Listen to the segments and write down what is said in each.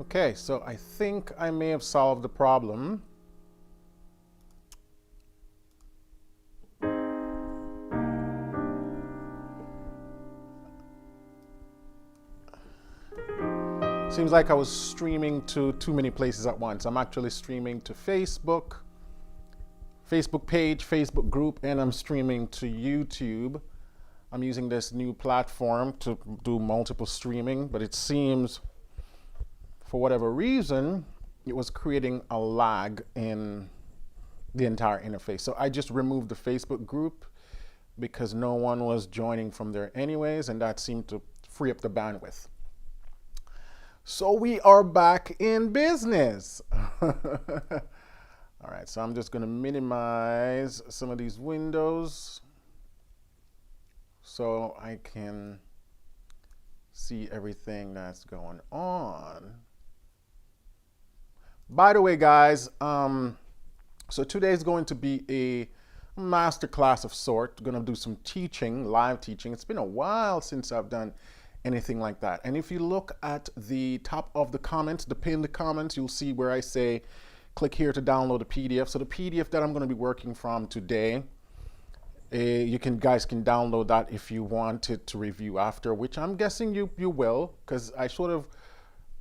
Okay, so I think I may have solved the problem. Seems like I was streaming to too many places at once. I'm actually streaming to Facebook page, Facebook group, and I'm streaming to YouTube. I'm using this new platform to do multiple streaming, but it seems for whatever reason, it was creating a lag in the entire interface. So I just removed the Facebook group because no one was joining from there anyways, and that seemed to free up the bandwidth. So we are back in business. All right, so I'm just gonna minimize some of these windows so I can see everything that's going on. By the way, guys, so today is going to be a master class of sort. Going to do some teaching, live teaching. It's been a while since I've done anything like that. And if you look at the top of the comments, the pinned comments, you'll see where I say, click here to download a PDF. So the PDF that I'm going to be working from today, guys can download that if you wanted to review after, which I'm guessing you will, because I sort of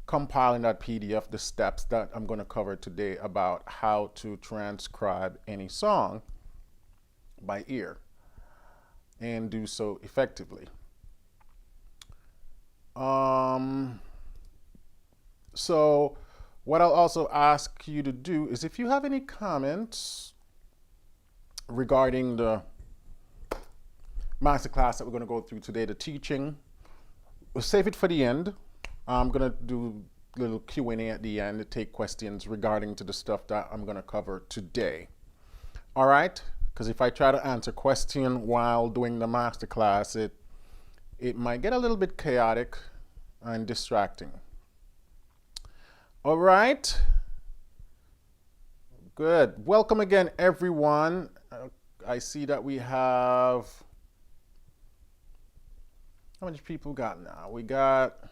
compile in that PDF the steps that I'm going to cover today about how to transcribe any song by ear and do so effectively. So what I'll also ask you to do is, if you have any comments regarding the masterclass that we're going to go through today, the teaching, we'll save it for the end. I'm going to do a little Q&A at the end to take questions regarding to the stuff that I'm going to cover today. All right? Because if I try to answer question while doing the masterclass, it might get a little bit chaotic and distracting. All right. Good. Welcome again, everyone. I see that we have, how many people got now? We got,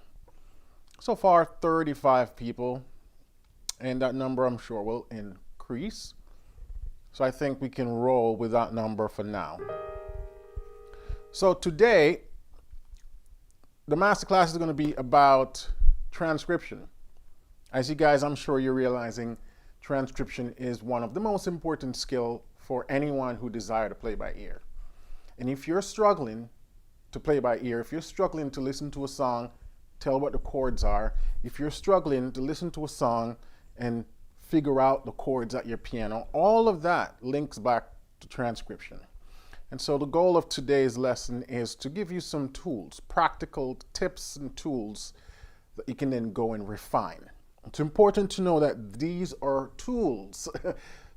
so far, 35 people. And that number, I'm sure, will increase. So I think we can roll with that number for now. So today, the masterclass is going to be about transcription. As you guys, I'm sure you're realizing, transcription is one of the most important skills for anyone who desires to play by ear. And if you're struggling to play by ear, if you're struggling to listen to a song, tell what the chords are, if you're struggling to listen to a song and figure out the chords at your piano, all of that links back to transcription. And so the goal of today's lesson is to give you some tools, practical tips and tools that you can then go and refine. It's important to know that these are tools.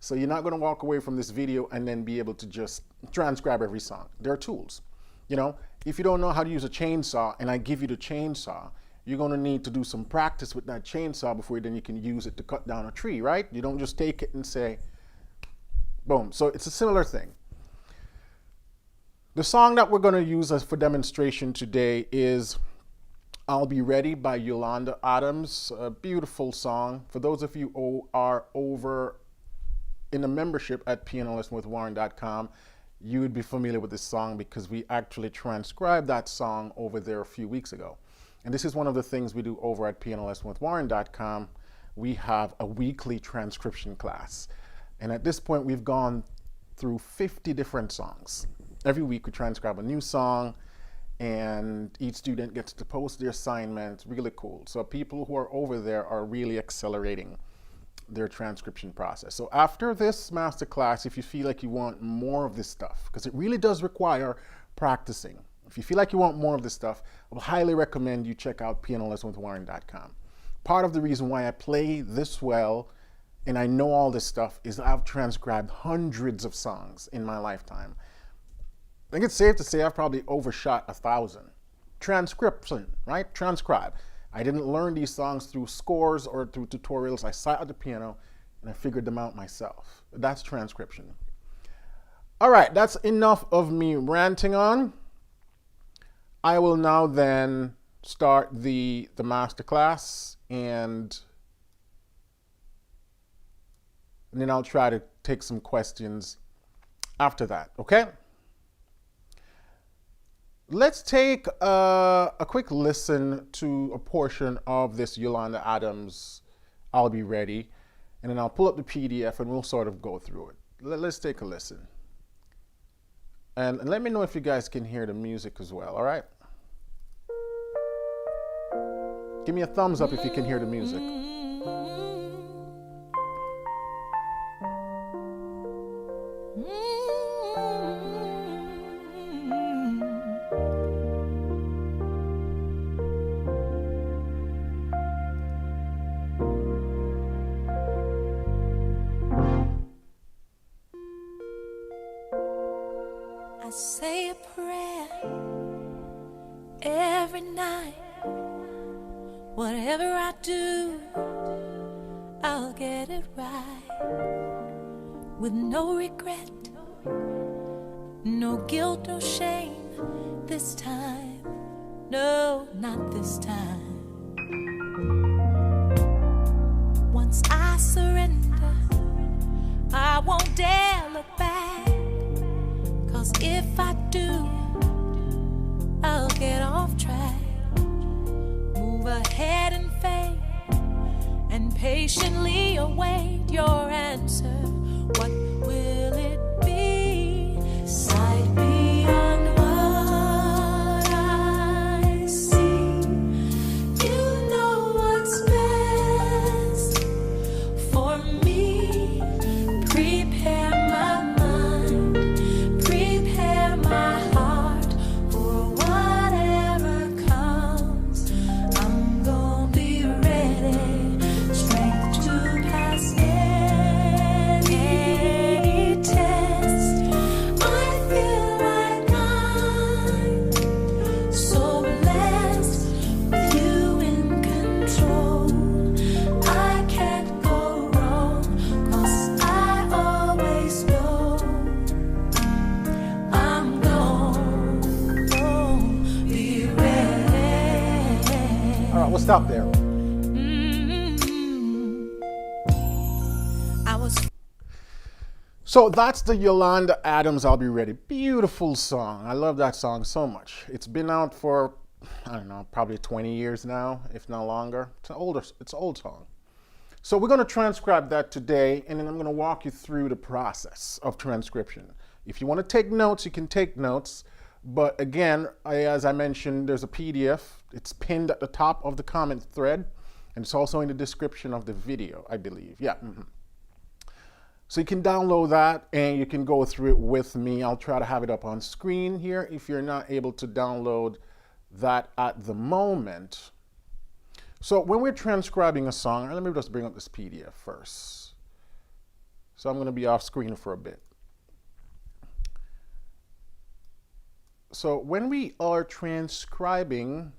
So you're not going to walk away from this video and then be able to just transcribe every song. They're tools. You know, if you don't know how to use a chainsaw and I give you the chainsaw, you're going to need to do some practice with that chainsaw before then you can use it to cut down a tree, right? You don't just take it and say, boom. So it's a similar thing. The song that we're going to use as for demonstration today is I'll Be Ready by Yolanda Adams, a beautiful song. For those of you who are over in the membership at pianolessonwithwarren.com, you would be familiar with this song because we actually transcribed that song over there a few weeks ago. And this is one of the things we do over at pianolessonwithwarren.com. We have a weekly transcription class. And at this point, we've gone through 50 different songs. Every week we transcribe a new song, and each student gets to post their assignment. Really cool. So people who are over there are really accelerating their transcription process. So after this masterclass, if you feel like you want more of this stuff, because it really does require practicing, if you feel like you want more of this stuff, I will highly recommend you check out pianolessonwithwarren.com. Part of the reason why I play this well and I know all this stuff is I've transcribed hundreds of songs in my lifetime. I think it's safe to say I've probably overshot 1,000. Transcription, right? Transcribe. I didn't learn these songs through scores or through tutorials. I sat at the piano and I figured them out myself. That's transcription. All right, that's enough of me ranting on. I will now then start the master class, and then I'll try to take some questions after that, okay? Let's take a quick listen to a portion of this Yolanda Adams, I'll Be Ready, and then I'll pull up the PDF and we'll sort of go through it. Let's take a listen. And let me know if you guys can hear the music as well, all right? Give me a thumbs up if you can hear the music. I say a prayer every night. Whatever I do, I'll get it right. With no regret, no guilt, no shame this time. No, not this time. Once I surrender, I won't dare look back. 'Cause if I do, I'll get off track. Move ahead in faith and patiently await your answer. What will it be? Sight beyond what I see. You know what's best for me. Prepare my mind, prepare my heart for whatever comes. I'm gonna be ready, strength to pass any test. I feel like I'm so blessed with you in control. I can't go wrong, 'cause I always know I'm gonna be ready. All right, we'll stop there. I was So that's the Yolanda Adams, I'll Be Ready. Beautiful song. I love that song so much. It's been out for, I don't know, probably 20 years now, if not longer. It's an old song. So we're going to transcribe that today, and then I'm going to walk you through the process of transcription. If you want to take notes, you can take notes. But again, as I mentioned, there's a PDF. It's pinned at the top of the comment thread, and it's also in the description of the video, I believe. Yeah. So you can download that and you can go through it with me. I'll try to have it up on screen here if you're not able to download that at the moment. So when we're transcribing a song, let me just bring up this PDF first. So I'm going to be off screen for a bit. So when we are transcribing,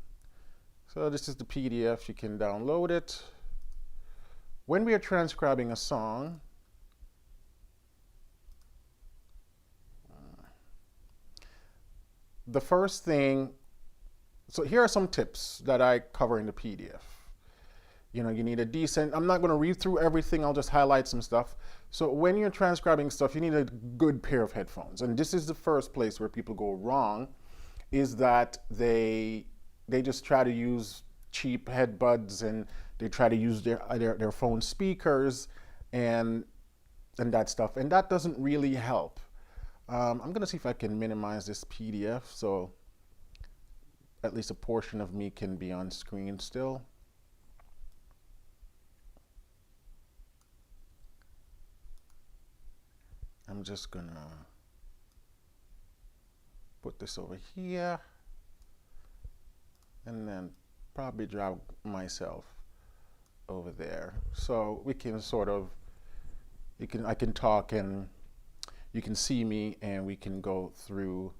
so this is the PDF, you can download it. When we are transcribing a song, the first thing, so here are some tips that I cover in the PDF. You know, you need a decent, I'm not going to read through everything, I'll just highlight some stuff. So when you're transcribing stuff, you need a good pair of headphones. And this is the first place where people go wrong, is that they just try to use cheap headbuds, and they try to use their phone speakers and that stuff. And that doesn't really help. I'm going to see if I can minimize this PDF so at least a portion of me can be on screen still. I'm just going to put this over here and then probably drag myself over there. So we can sort of, I can talk and you can see me and we can go through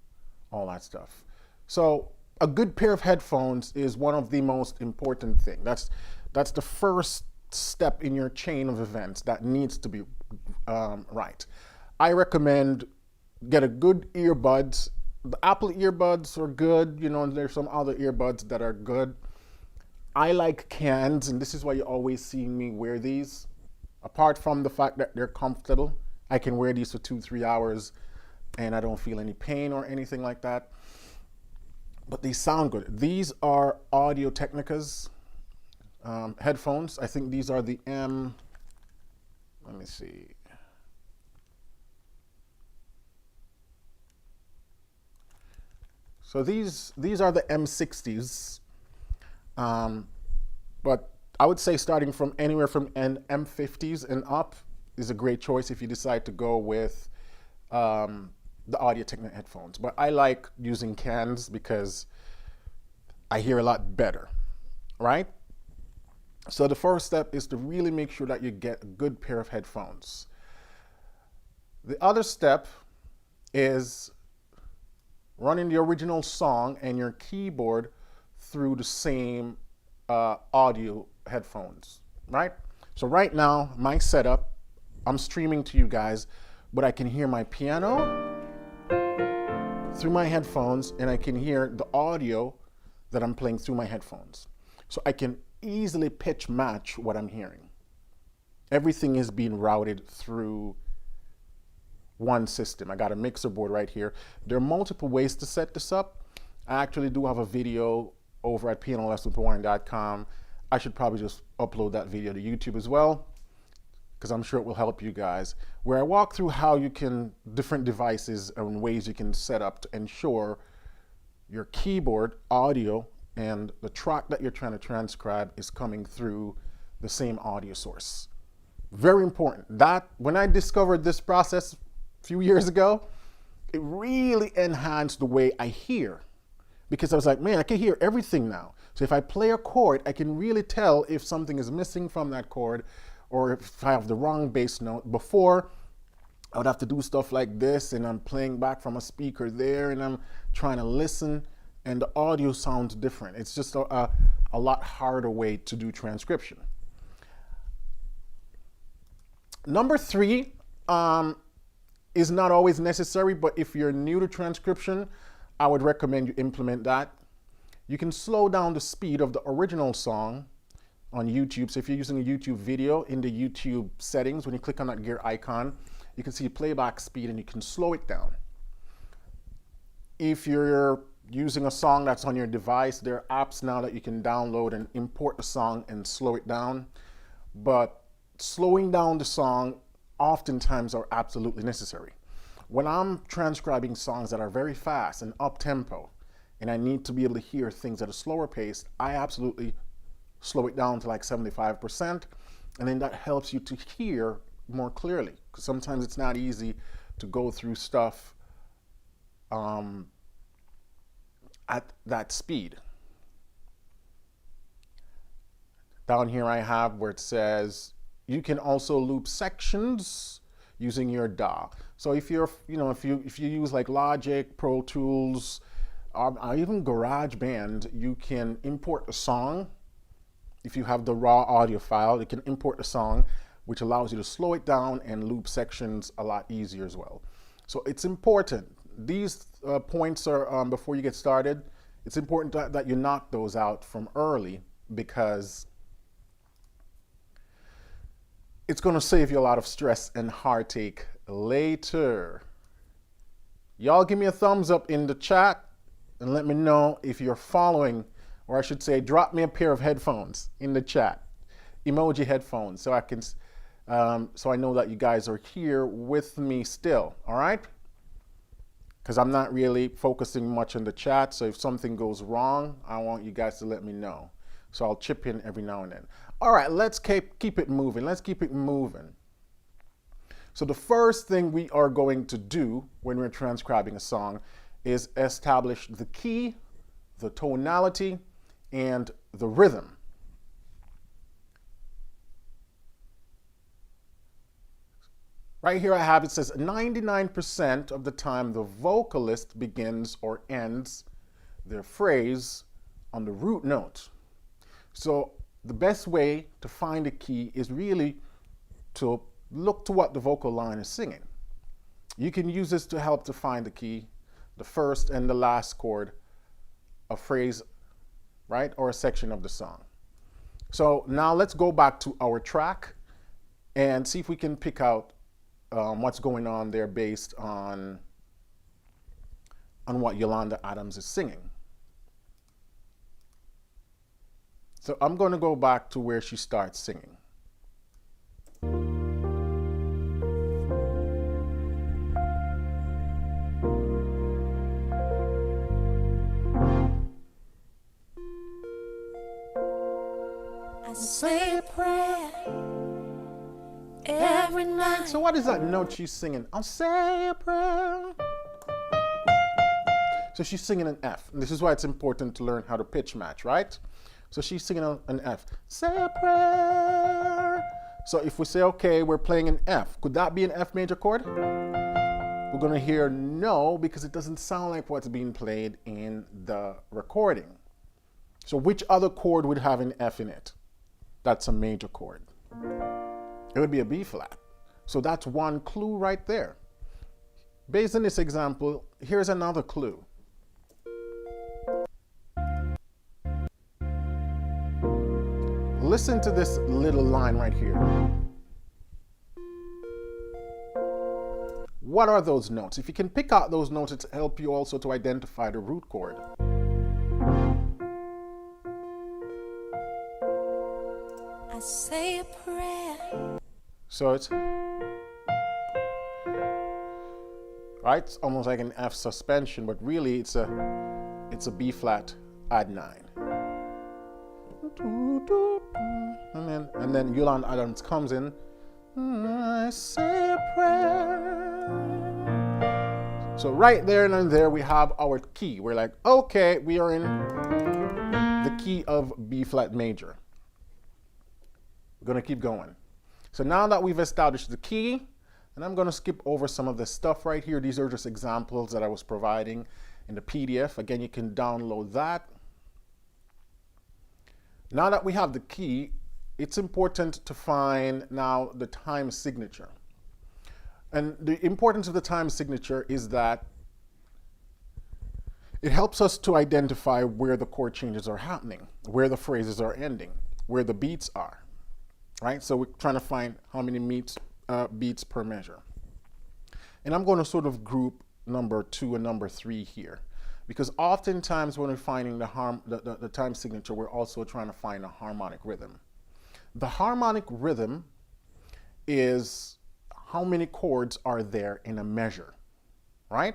all that stuff. So a good pair of headphones is one of the most important things. That's the first step in your chain of events that needs to be right. I recommend get a good earbuds the Apple earbuds are good, you know, and there's some other earbuds that are good. I like cans, and this is why you always see me wear these. Apart from the fact that they're comfortable, I can wear these for 2-3 hours and I don't feel any pain or anything like that. But they sound good. These are Audio Technica's headphones. I think these are the let me see. So these are the M60s. But I would say starting from anywhere from M50s and up is a great choice if you decide to go with the Audio Technica headphones. But I like using cans because I hear a lot better, right? So the first step is to really make sure that you get a good pair of headphones. The other step is running the original song and your keyboard through the same audio headphones, right? So right now, my setup, I'm streaming to you guys, but I can hear my piano through my headphones, and I can hear the audio that I'm playing through my headphones. So I can easily pitch match what I'm hearing. Everything is being routed through one system. I got a mixer board right here. There are multiple ways to set this up. I actually do have a video over at pianolessonwithwarren.com. I should probably just upload that video to YouTube as well, because I'm sure it will help you guys, where I walk through how you can, different devices and ways you can set up to ensure your keyboard audio and the track that you're trying to transcribe is coming through the same audio source. Very important. That, when I discovered this process a few years ago, it really enhanced the way I hear, because I was like, man, I can hear everything now. So if I play a chord, I can really tell if something is missing from that chord, or if I have the wrong bass note. Before, I would have to do stuff like this, and I'm playing back from a speaker there, and I'm trying to listen, and the audio sounds different. It's just a lot harder way to do transcription. Number 3 is not always necessary, but if you're new to transcription, I would recommend you implement that. You can slow down the speed of the original song on YouTube. So if you're using a YouTube video, in the YouTube settings, when you click on that gear icon, you can see playback speed and you can slow it down. If you're using a song that's on your device, there are apps now that you can download and import the song and slow it down. But slowing down the song oftentimes are absolutely necessary. When I'm transcribing songs that are very fast and up-tempo, and I need to be able to hear things at a slower pace, I absolutely slow it down to like 75%, and then that helps you to hear more clearly, because sometimes it's not easy to go through stuff at that speed. Down here I have where it says you can also loop sections using your DAW. So if you're, if you use like Logic, Pro Tools, or even GarageBand, you can import the song. If you have the raw audio file, you can import the song, which allows you to slow it down and loop sections a lot easier as well. So it's important. These points are, before you get started, it's important that you knock those out from early, because it's going to save you a lot of stress and heartache later. Y'all give me a thumbs up in the chat and let me know if you're following, or I should say, drop me a pair of headphones in the chat, emoji headphones, so I can, so I know that you guys are here with me still. All right? Because I'm not really focusing much on the chat, so if something goes wrong, I want you guys to let me know. So I'll chip in every now and then. All right, let's keep it moving. Let's keep it moving. So the first thing we are going to do when we're transcribing a song is establish the key, the tonality, and the rhythm. Right here I have, it says 99% of the time the vocalist begins or ends their phrase on the root note. So the best way to find a key is really to look to what the vocal line is singing. You can use this to help to find the key. the first and the last chord, a phrase, right, or a section of the song. So now let's go back to our track and see if we can pick out what's going on there based on what Yolanda Adams is singing. So I'm going to go back to where she starts singing. I say a prayer every night. So what is that note she's singing? I'll say a prayer. So she's singing an F. And this is why it's important to learn how to pitch match, right? So she's singing an F. Say a prayer. So if we say, okay, we're playing an F, could that be an F major chord? We're going to hear no, because it doesn't sound like what's being played in the recording. So which other chord would have an F in it? That's a major chord. It would be a B flat. So that's one clue right there. Based on this example, here's another clue. Listen to this little line right here. What are those notes? If you can pick out those notes, it'll help you also to identify the root chord. I say a prayer. So it's right. It's almost like an F suspension, but really it's a B flat add 9. And then Yolanda Adams comes in. I say a prayer. So right there and there we have our key. We're like, okay, we are in the key of B flat major. We're going to keep going. So now that we've established the key, and I'm going to skip over some of this stuff right here. These are just examples that I was providing in the PDF. Again, you can download that. Now that we have the key, it's important to find now the time signature. And the importance of the time signature is that it helps us to identify where the chord changes are happening, where the phrases are ending, where the beats are, right? So we're trying to find how many beats per measure. And I'm going to sort of group number 2 and number 3 here, because oftentimes when we're finding the time signature, we're also trying to find a harmonic rhythm. The harmonic rhythm is how many chords are there in a measure, right?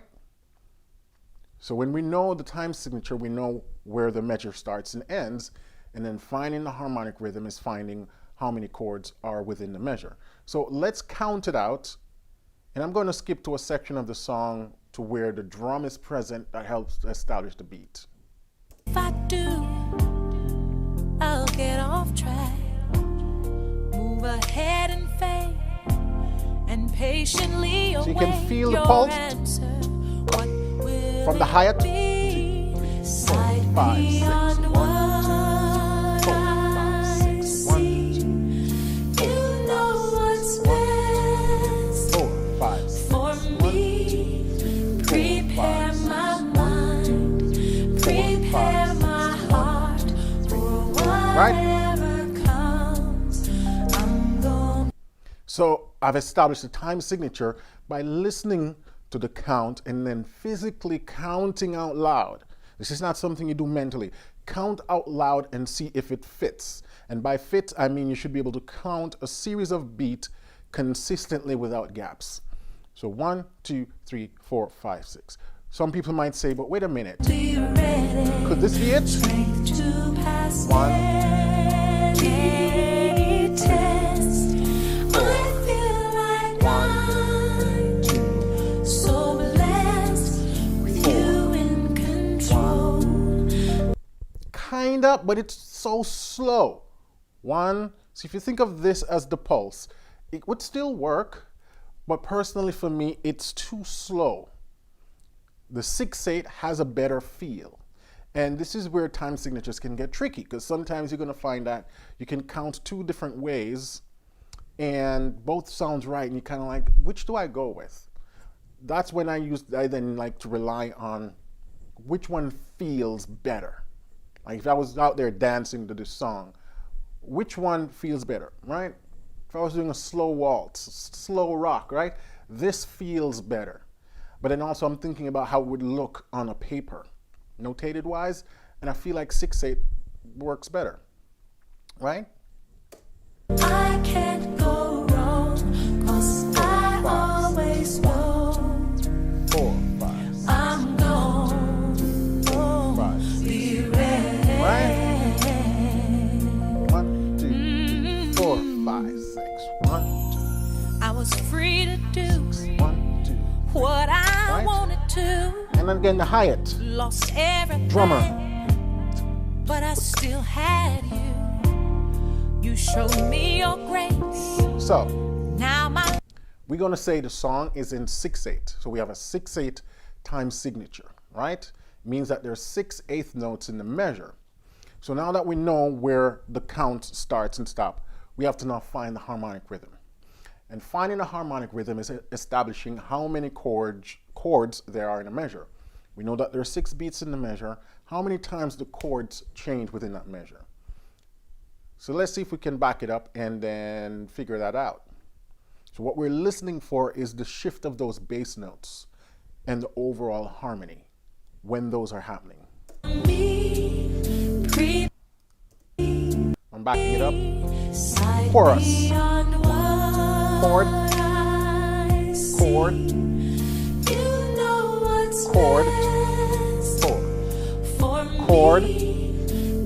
So when we know the time signature, we know where the measure starts and ends, and then finding the harmonic rhythm is finding how many chords are within the measure. So let's count it out, and I'm going to skip to a section of the song to where the drum is present that helps establish the beat. If I do, I'll get off track. Move ahead and fade, and patiently await so you can feel the your pulse answer. What will from the hi-hat. be? 4, Sight 5, 6, beyond 1, 2, 3, 4, 5, 6, 1, 2, 3, 4, you know what's 1, best 4, 5, 6, for 1, me. 2, 3, 4, 5, Prepare 6, my 1, mind, 2, 3, 4, prepare 5, 6, my heart 1, 2, 3, for 4, right? whatever comes. I'm going. So I've established the time signature by listening to the count and then physically counting out loud. This is not something you do mentally. Count out loud and see if it fits. And by fit, I mean you should be able to count a series of beats consistently without gaps. So 1, 2, 3, 4, 5, 6. Some people might say, but wait a minute. Be ready. Could this be it? Strength to pass 1, any test. I feel like I'm so blessed with you in control. Kinda, but it's so slow. 1, so if you think of this as the pulse, it would still work, but personally for me, it's too slow. The 6/8 has a better feel. And this is where time signatures can get tricky, because sometimes you're going to find that you can count 2 different ways and both sounds right, and you're kind of like, which do I go with? that's when I then like to rely on which one feels better. Like if I was out there dancing to this song, which one feels better, right? If I was doing a slow waltz, slow rock, right? This feels better. But then also I'm thinking about how it would look on a paper, notated wise, and I feel like 6/8 works better, right? I can't go wrong, 'cause I always know 4, 5, 6, I'm gonna be ready. right? 1, 2, 3, 4, 5, 6. 1, 2. I was free to do 1, 2. what I Right. wanted to. And then again the hi-hat. Lost everything, Drummer. but I still had you. You showed me your grace. So Now my we're going to say the song is in 6/8. So we have a 6/8 time signature, right? Means that there's 6/8 notes in the measure. So now that we know where the count starts and stops, we have to now find the harmonic rhythm. And finding a harmonic rhythm is establishing how many chords there are in a measure. We know that there are 6 beats in the measure. How many times the chords change within that measure? So let's see if we can back it up and then figure that out. So what we're listening for is the shift of those bass notes and the overall harmony when those are happening. I'm backing it up. Chorus. Chord. Chord. Chord. Chord. Chord.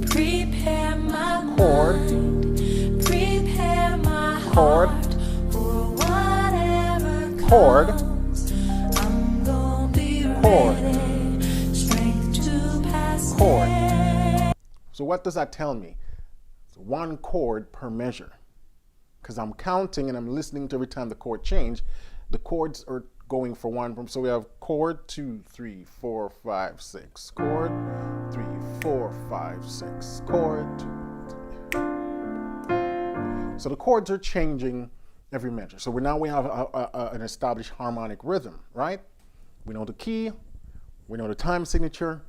prepare my Chord. mind, prepare my Chord. heart for whatever Chord. comes. I'm gonna be Chord. ready, strength to pass Chord. it. So what does that tell me? It's 1 chord per measure. Because I'm counting and I'm listening to every time the chord change. The chords are going for 1. So we have chord 2, 3, 4, 5, 6. Chord 3, 4, 5, 6. Chord 2, 3. So the chords are changing every measure. So now we have an established harmonic rhythm, right? We know the key, we know the time signature,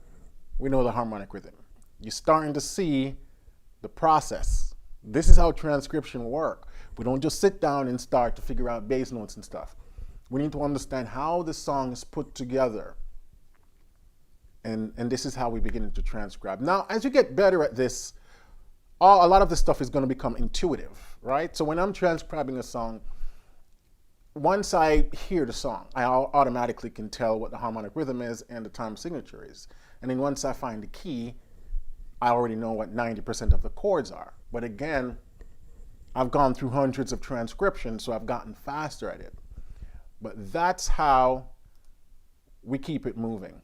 we know the harmonic rhythm. You're starting to see the process. This is how transcription works. We don't just sit down and start to figure out bass notes and stuff. We need to understand how the song is put together. And this is how we begin to transcribe. Now, as you get better at this, a lot of this stuff is going to become intuitive, right? So when I'm transcribing a song, once I hear the song, I automatically can tell what the harmonic rhythm is and the time signature is. And then once I find the key, I already know what 90% of the chords are. But again, I've gone through hundreds of transcriptions, so I've gotten faster at it. But that's how we keep it moving.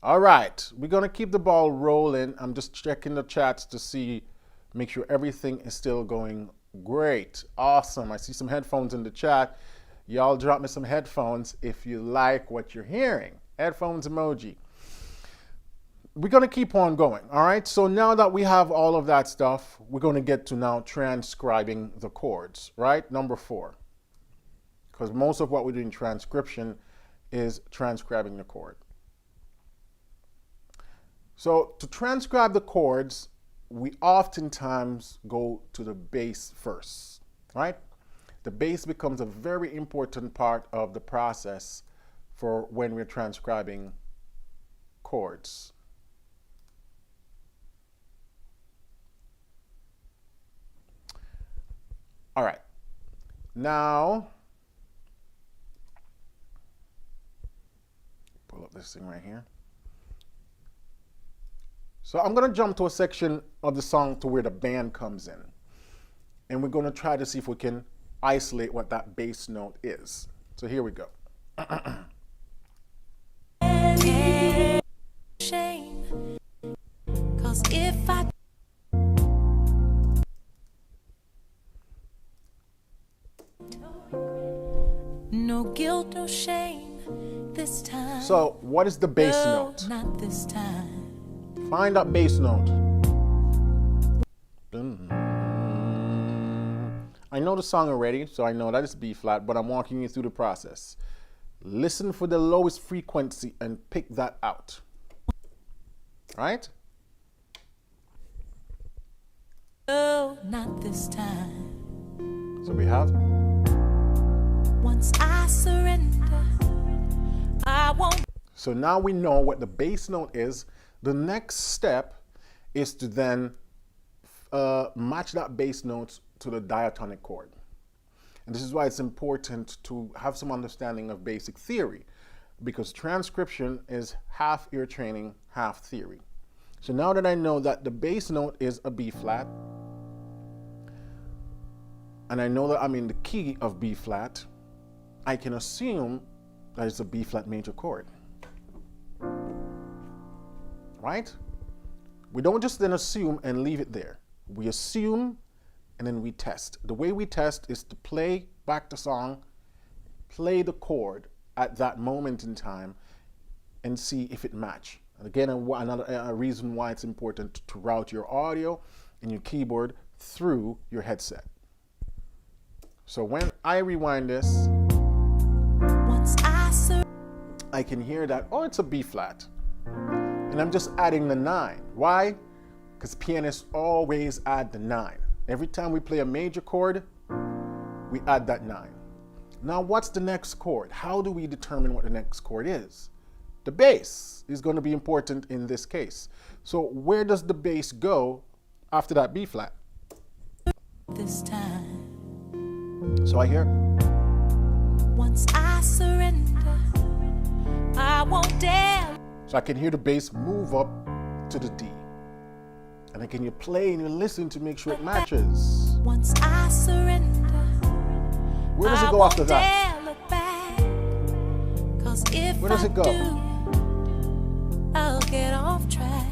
All right, we're gonna keep the ball rolling. I'm just checking the chats to make sure everything is still going great. Awesome, I see some headphones in the chat. Y'all drop me some headphones if you like what you're hearing. Headphones emoji. We're going to keep on going, all right? So now that we have all of that stuff, we're going to get to now transcribing the chords, right? Number 4. Because most of what we do in transcription is transcribing the chord. So to transcribe the chords, we oftentimes go to the bass first, right? The bass becomes a very important part of the process for when we're transcribing chords. All right, now, pull up this thing right here. So I'm gonna jump to a section of the song to where the band comes in. And we're gonna try to see if we can isolate what that bass note is. So here we go. Shame, 'cause if I no guilt, no shame this time. So what is the bass No, note? not this time. Find that bass note. I know the song already, so I know that it's B flat, but I'm walking you through the process. Listen for the lowest frequency and pick that out. Right? Oh, not this time. So we have. Once I surrender, I won't. So now we know what the bass note is. The next step is to then match that bass note to the diatonic chord. And this is why it's important to have some understanding of basic theory, because transcription is half ear training, half theory. So now that I know that the bass note is a B flat, and I know that I'm in the key of B flat, I can assume that it's a B flat major chord. Right? We don't just then assume and leave it there. We assume and then we test. The way we test is to play back the song, play the chord at that moment in time, and see if it matches. And again, another reason why it's important to route your audio and your keyboard through your headset. So when I rewind this, I can hear that, oh, it's a B flat. And I'm just adding the 9. Why? Because pianists always add the 9. Every time we play a major chord, we add that 9. Now, what's the next chord? How do we determine what the next chord is? The bass is going to be important in this case. So where does the bass go after that B flat? This time. So I hear. Once I surrender, I won't dare. So I can hear the bass move up to the D. And then can you play and you listen to make sure it matches? Once I surrender, where does it go after that? Where does it go? I'll get off track.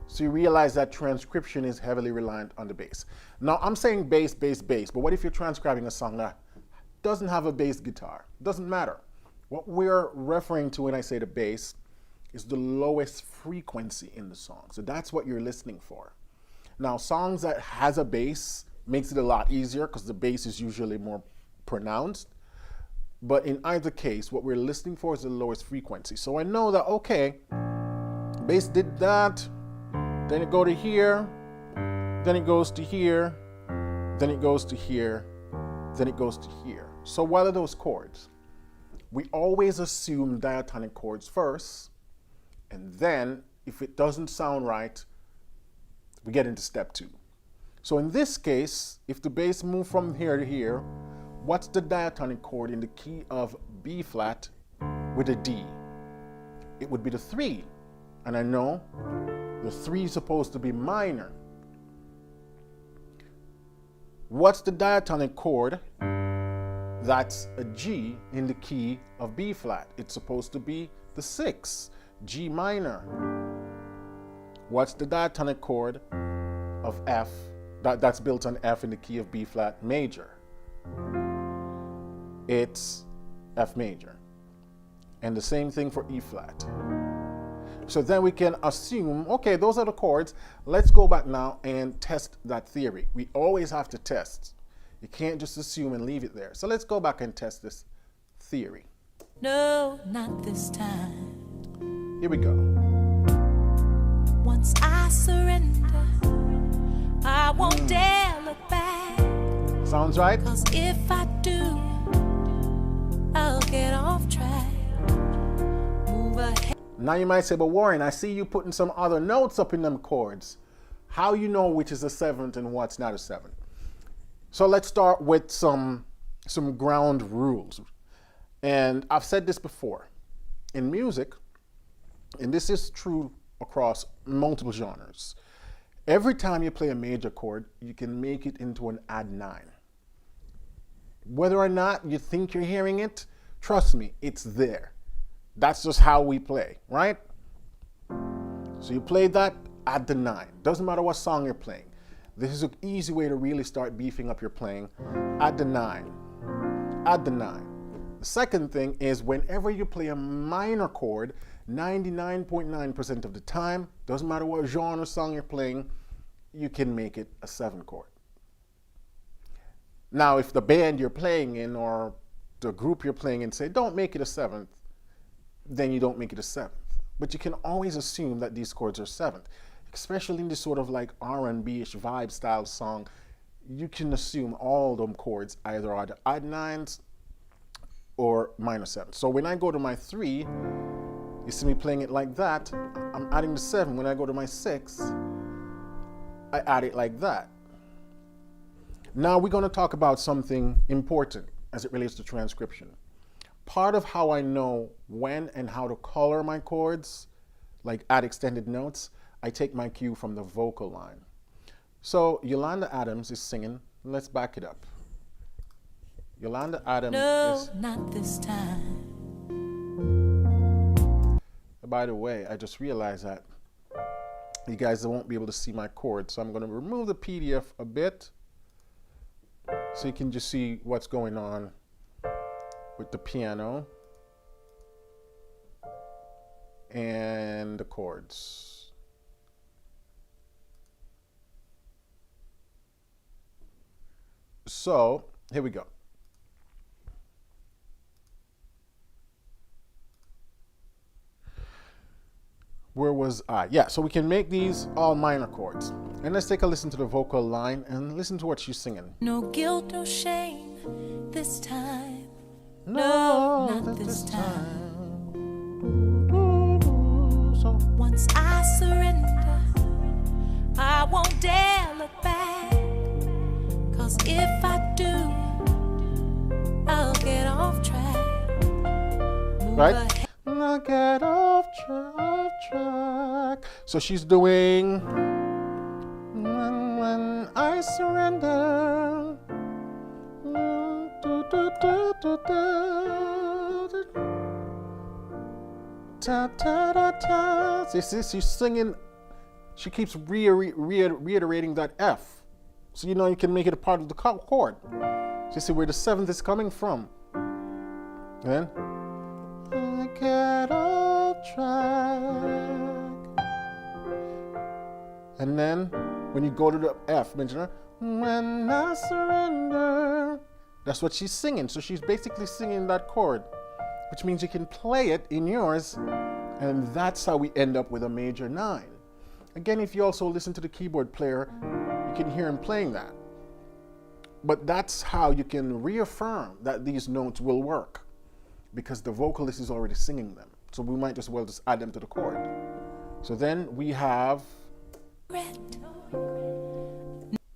So you realize that transcription is heavily reliant on the bass. Now I'm saying bass, bass, bass, but what if you're transcribing a song that doesn't have a bass guitar? Doesn't matter. What we're referring to when I say the bass is the lowest frequency in the song. So that's what you're listening for. Now, songs that has a bass makes it a lot easier because the bass is usually more pronounced. But in either case, what we're listening for is the lowest frequency. So I know that, okay, bass did that, then it go to here, then it goes to here, then it goes to here, then it goes to here. So what are those chords? We always assume diatonic chords first, and then if it doesn't sound right, we get into step 2. So in this case, if the bass moved from here to here, what's the diatonic chord in the key of B flat with a D? It would be the 3. And I know the 3 is supposed to be minor. What's the diatonic chord that's a G in the key of B flat? It's supposed to be the 6, G minor. What's the diatonic chord of F that's built on F in the key of B flat major? It's F major. And the same thing for E flat. So then we can assume, okay, those are the chords. Let's go back now and test that theory. We always have to test. You can't just assume and leave it there. So let's go back and test this theory. No, not this time. Here we go. Once I surrender, I won't dare look back. Sounds right? 'Cause if I do, I'll get off track. Move ahead. Now you might say, but Warren, I see you putting some other notes up in them chords. How you know which is a 7th and what's not a 7th? So let's start with some ground rules. And I've said this before. In music, and this is true across multiple genres, every time you play a major chord, you can make it into an add 9. Whether or not you think you're hearing it, trust me, it's there. That's just how we play, right? So you play that, add the 9. Doesn't matter what song you're playing. This is an easy way to really start beefing up your playing. Add the 9. Add the 9. The second thing is whenever you play a minor chord, 99.9% of the time, doesn't matter what genre song you're playing, you can make it a 7 chord. Now, if the band you're playing in or the group you're playing in say, don't make it a seventh, then you don't make it a seventh. But you can always assume that these chords are seventh, especially in this sort of like R&B-ish vibe style song. You can assume all them chords either are the odd nines or minor seventh. So when I go to my 3, you see me playing it like that, I'm adding the 7. When I go to my 6, I add it like that. Now we're going to talk about something important as it relates to transcription. Part of how I know when and how to color my chords, like add extended notes, I take my cue from the vocal line. So Yolanda Adams is singing. Let's back it up. Yolanda Adams is... not this time. By the way, I just realized that you guys won't be able to see my chord, so I'm going to remove the PDF a bit so you can just see what's going on with the piano and the chords. So here we go. Where was I? Yeah, so we can make these all minor chords. And let's take a listen to the vocal line and listen to what she's singing. No guilt, no shame this time. No, not this time. So Once I surrender, I won't dare look back. 'Cause if I do, I'll get off track. Move right? ahead. I'll get off track. So she's doing when I surrender. Ta, ta, ta, ta. See, she's singing. She keeps reiterating that F. So you know you can make it a part of the chord. So you see where the 7th is coming from. Then I get off track. And then when you go to the F, mention her, when I surrender. That's what she's singing. So she's basically singing that chord, which means you can play it in yours, and that's how we end up with a major 9. Again, if you also listen to the keyboard player, you can hear him playing that. But that's how you can reaffirm that these notes will work, because the vocalist is already singing them. So we might as well just add them to the chord. So then we have...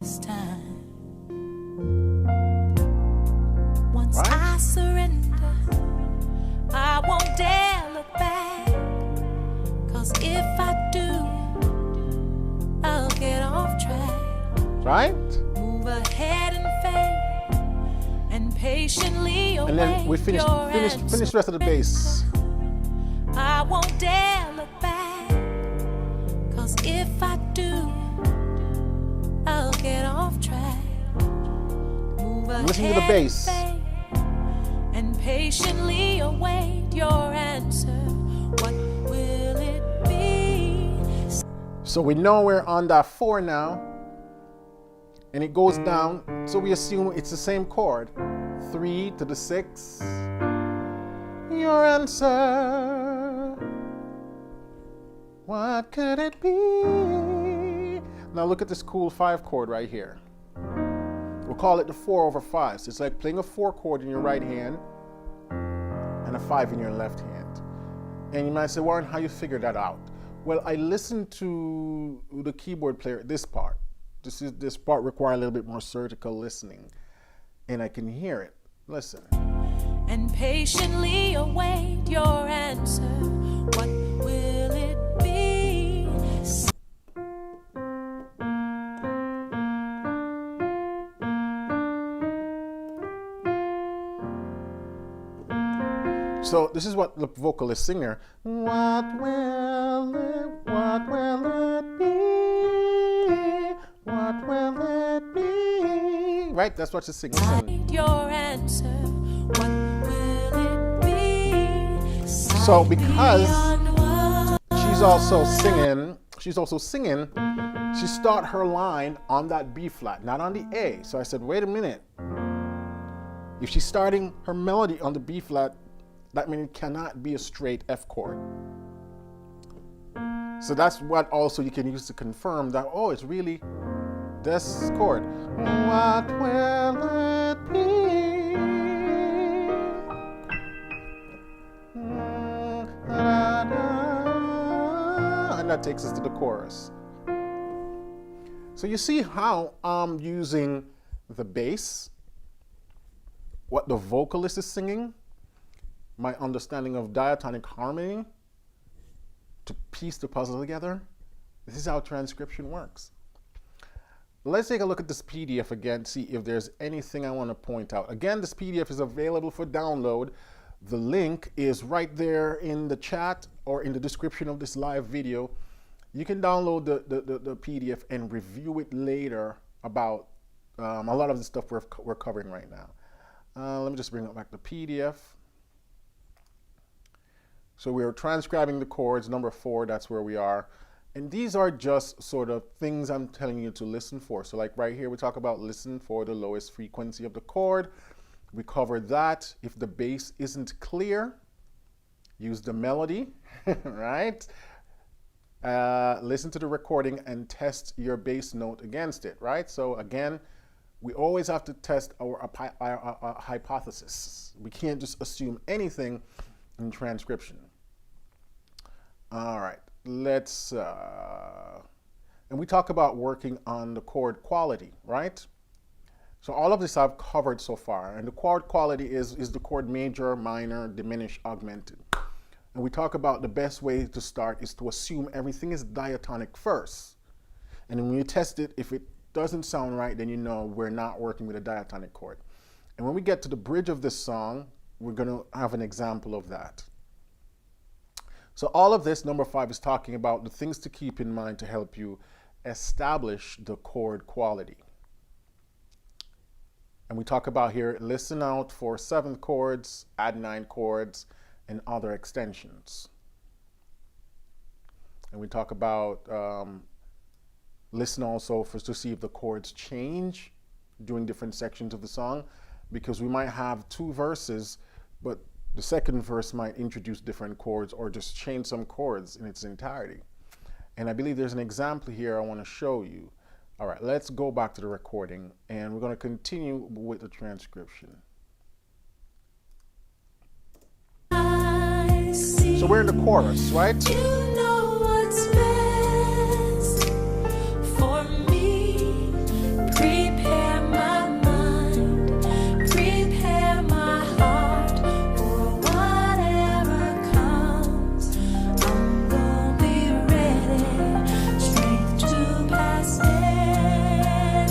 This time. Once Right. I surrender, I won't dare look back. 'Cause if I do, I'll get off track. Right? Move ahead and fade, and patiently await And then we finish the rest of the bass. I won't dare look back. 'Cause if I do, I'll get off track. Move Listen to the ahead bass. and fade, and patiently await your answer. What will it be? So we know we're on that 4 now, and it goes down, so we assume it's the same chord. 3 to the 6. Your answer. What could it be? Now look at this cool 5 chord right here. We'll call it the 4/5. So it's like playing a 4 chord in your right hand and a 5 in your left hand. And you might say, Warren, how you figure that out? Well, I listened to the keyboard player, this part. This part requires a little bit more surgical listening. And I can hear it. Listen. And patiently await your answer. What will it be? So this is what the vocalist sing there. What will it be? What will it be? Right? That's what she's singing. Await your answer. What will it be? So because Beyond what she's also singing, she start her line on that B flat, not on the A. So I said, wait a minute. If she's starting her melody on the B flat, that means it cannot be a straight F chord. So that's what also you can use to confirm that, oh, it's really this chord. What will it be? And that takes us to the chorus. So you see how I'm using the bass, what the vocalist is singing, my understanding of diatonic harmony to piece the puzzle together. This is how transcription works. Let's take a look at this PDF again, see if there's anything I want to point out. Again, this PDF is available for download. The link is right there in the chat or in the description of this live video. You can download the PDF and review it later about a lot of the stuff we're covering right now. Let me just bring up back the PDF. So we're transcribing the chords, number 4, that's where we are. And these are just sort of things I'm telling you to listen for. So like right here, we talk about listen for the lowest frequency of the chord. We covered that. If the bass isn't clear, use the melody, right? Listen to the recording and test your bass note against it, right? So again, we always have to test our hypothesis. We can't just assume anything in transcription. All right, let's, and we talk about working on the chord quality, right? So all of this I've covered so far, and the chord quality is the chord major, minor, diminished, augmented. And we talk about the best way to start is to assume everything is diatonic first. And then when you test it, if it doesn't sound right, then you know we're not working with a diatonic chord. And when we get to the bridge of this song, we're going to have an example of that. So all of this, number 5, is talking about the things to keep in mind to help you establish the chord quality. And we talk about here, listen out for 7th chords, add 9 chords, and other extensions. And we talk about listen also to see if the chords change during different sections of the song, because we might have 2 verses, but the second verse might introduce different chords or just change some chords in its entirety. And I believe there's an example here I want to show you. All right, let's go back to the recording, and we're going to continue with the transcription. So we're in the chorus, right? You know what's best for me. Prepare my mind, prepare my heart for whatever comes. I'm gonna be ready, straight to pass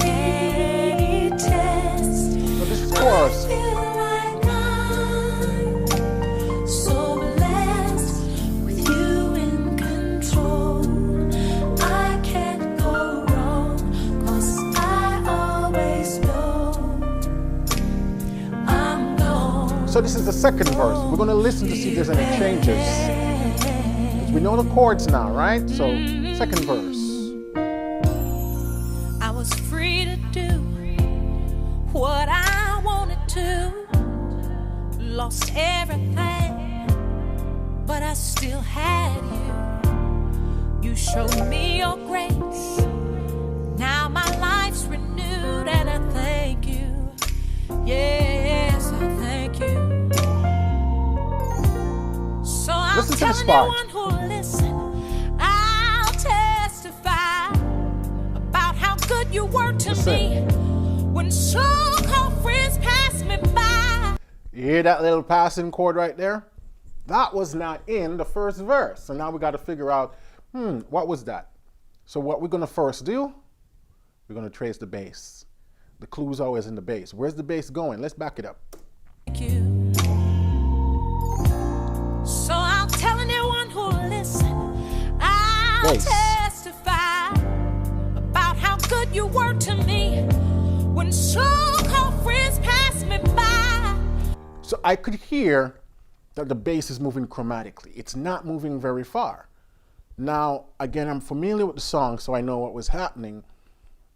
any test. So this is chorus. So this is the second verse. We're going to listen to see if there's any changes. We know the chords now, right? So second verse. I was free to do what I wanted to. Lost everything, but I still had you. You showed me your grace. Now my life's renewed, and I thank you. Yes, I thank you. So I'm telling everyone who'll listen, I'll testify about how good you were to me when so-called friends passed me by. You hear that little passing chord right there? That was not in the first verse. So now we got to figure out, what was that? So what we're going to first do, we're going to trace the bass. The clue's always in the bass. Where's the bass going? Let's back it up. Thank you. So I'll tell anyone who'll listen, I'll testify about how good you were to me when so-called friends passed me by. So I could hear that the bass is moving chromatically. It's not moving very far. Now, again, I'm familiar with the song, so I know what was happening.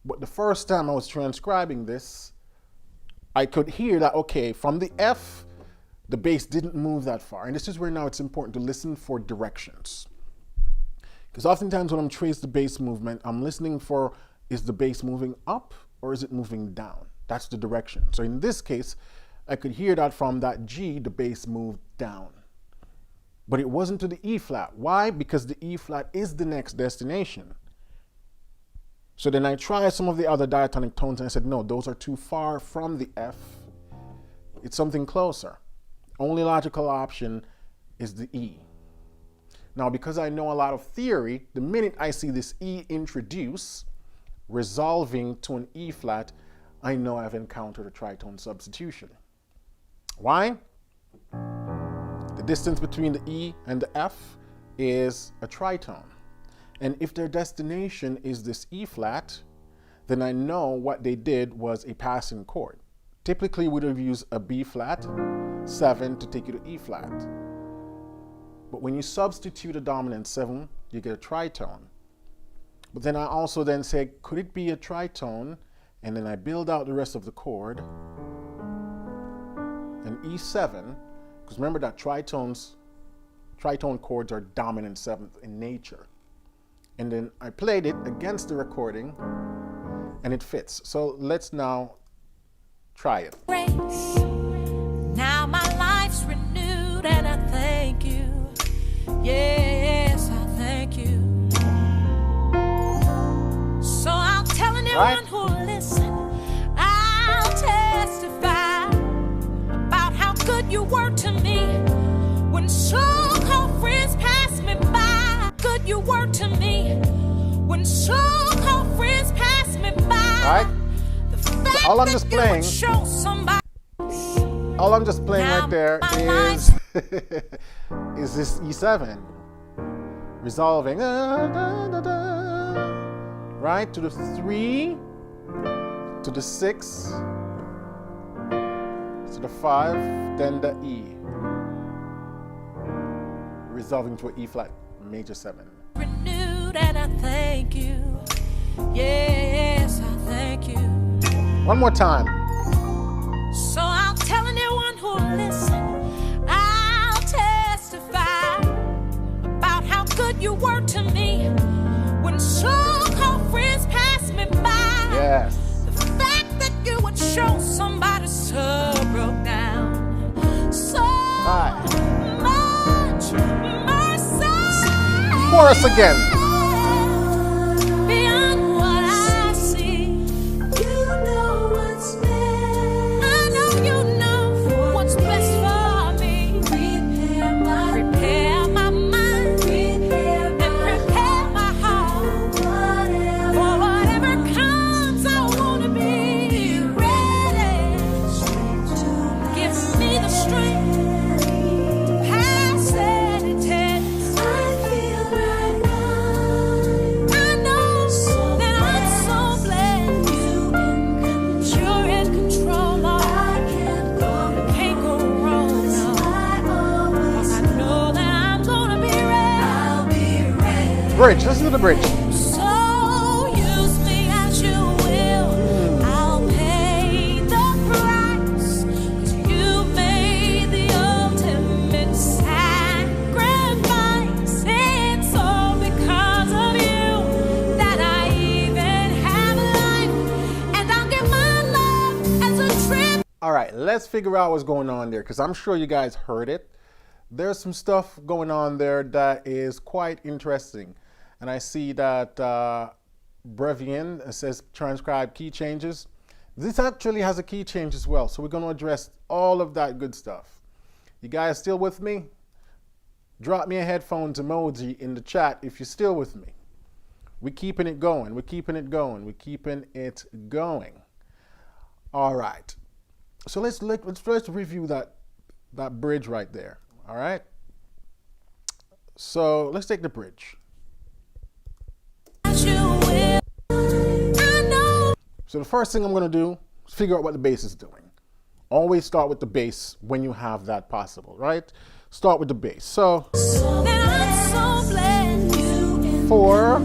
But the first time I was transcribing this, I could hear that, okay, from the F, the bass didn't move that far. And this is where now it's important to listen for directions. Because oftentimes when I'm tracing the bass movement, I'm listening for, is the bass moving up or is it moving down? That's the direction. So in this case, I could hear that from that G, the bass moved down. But it wasn't to the E flat. Why? Because the E flat is the next destination. So then I tried some of the other diatonic tones and I said, no, those are too far from the F. It's something closer. Only logical option is the E. Now, because I know a lot of theory, the minute I see this E introduce, resolving to an E flat, I know I've encountered a tritone substitution. Why? The distance between the E and the F is a tritone. And if their destination is this E flat, then I know what they did was a passing chord. Typically, we would have used a B flat 7 to take you to E flat. But when you substitute a dominant 7, you get a tritone. But then I also then say, could it be a tritone? And then I build out the rest of the chord. And E7, because remember that tritone chords are dominant 7th in nature. And then I played it against the recording and it fits. So let's now try it. Grace. Now my life's renewed and I thank you. Yes, I thank you. So I'll tell anyone who'll listen, I'll testify about how good you were to me when so-called friends passed me by. Good you were to me when so-called friends passed me by. Right? So all I'm just playing, all I'm just playing right there is is this E7 resolving right to the 3 to the 6 to the 5, then the E, resolving to an E flat major 7. Renewed and I thank you. Yes, I thank you. One more time. So I'll tell anyone who'll listen, I'll testify about how good you were to me when so-called friends passed me by. Yes. The fact that you would show somebody so broke down, so much mercy. Chorus again. Bridge, listen to the bridge. So use me as you will. I'll pay the price. 'Cause you made the ultimate sacrifice. It's all because of you that I even have life. And I'll give my love as a trip. All right, let's figure out what's going on there, because I'm sure you guys heard it. There's some stuff going on there that is quite interesting. And I see that Brevian says transcribe key changes. This actually has a key change as well. So we're going to address all of that good stuff. You guys still with me? Drop me a headphones emoji in the chat if you're still with me. We're keeping it going. We're keeping it going. We're keeping it going. All right. So let's review that bridge right there. All right. So let's take the bridge. So the first thing I'm going to do is figure out what the bass is doing. Always start with the bass when you have that possible, right? Start with the bass. So 4,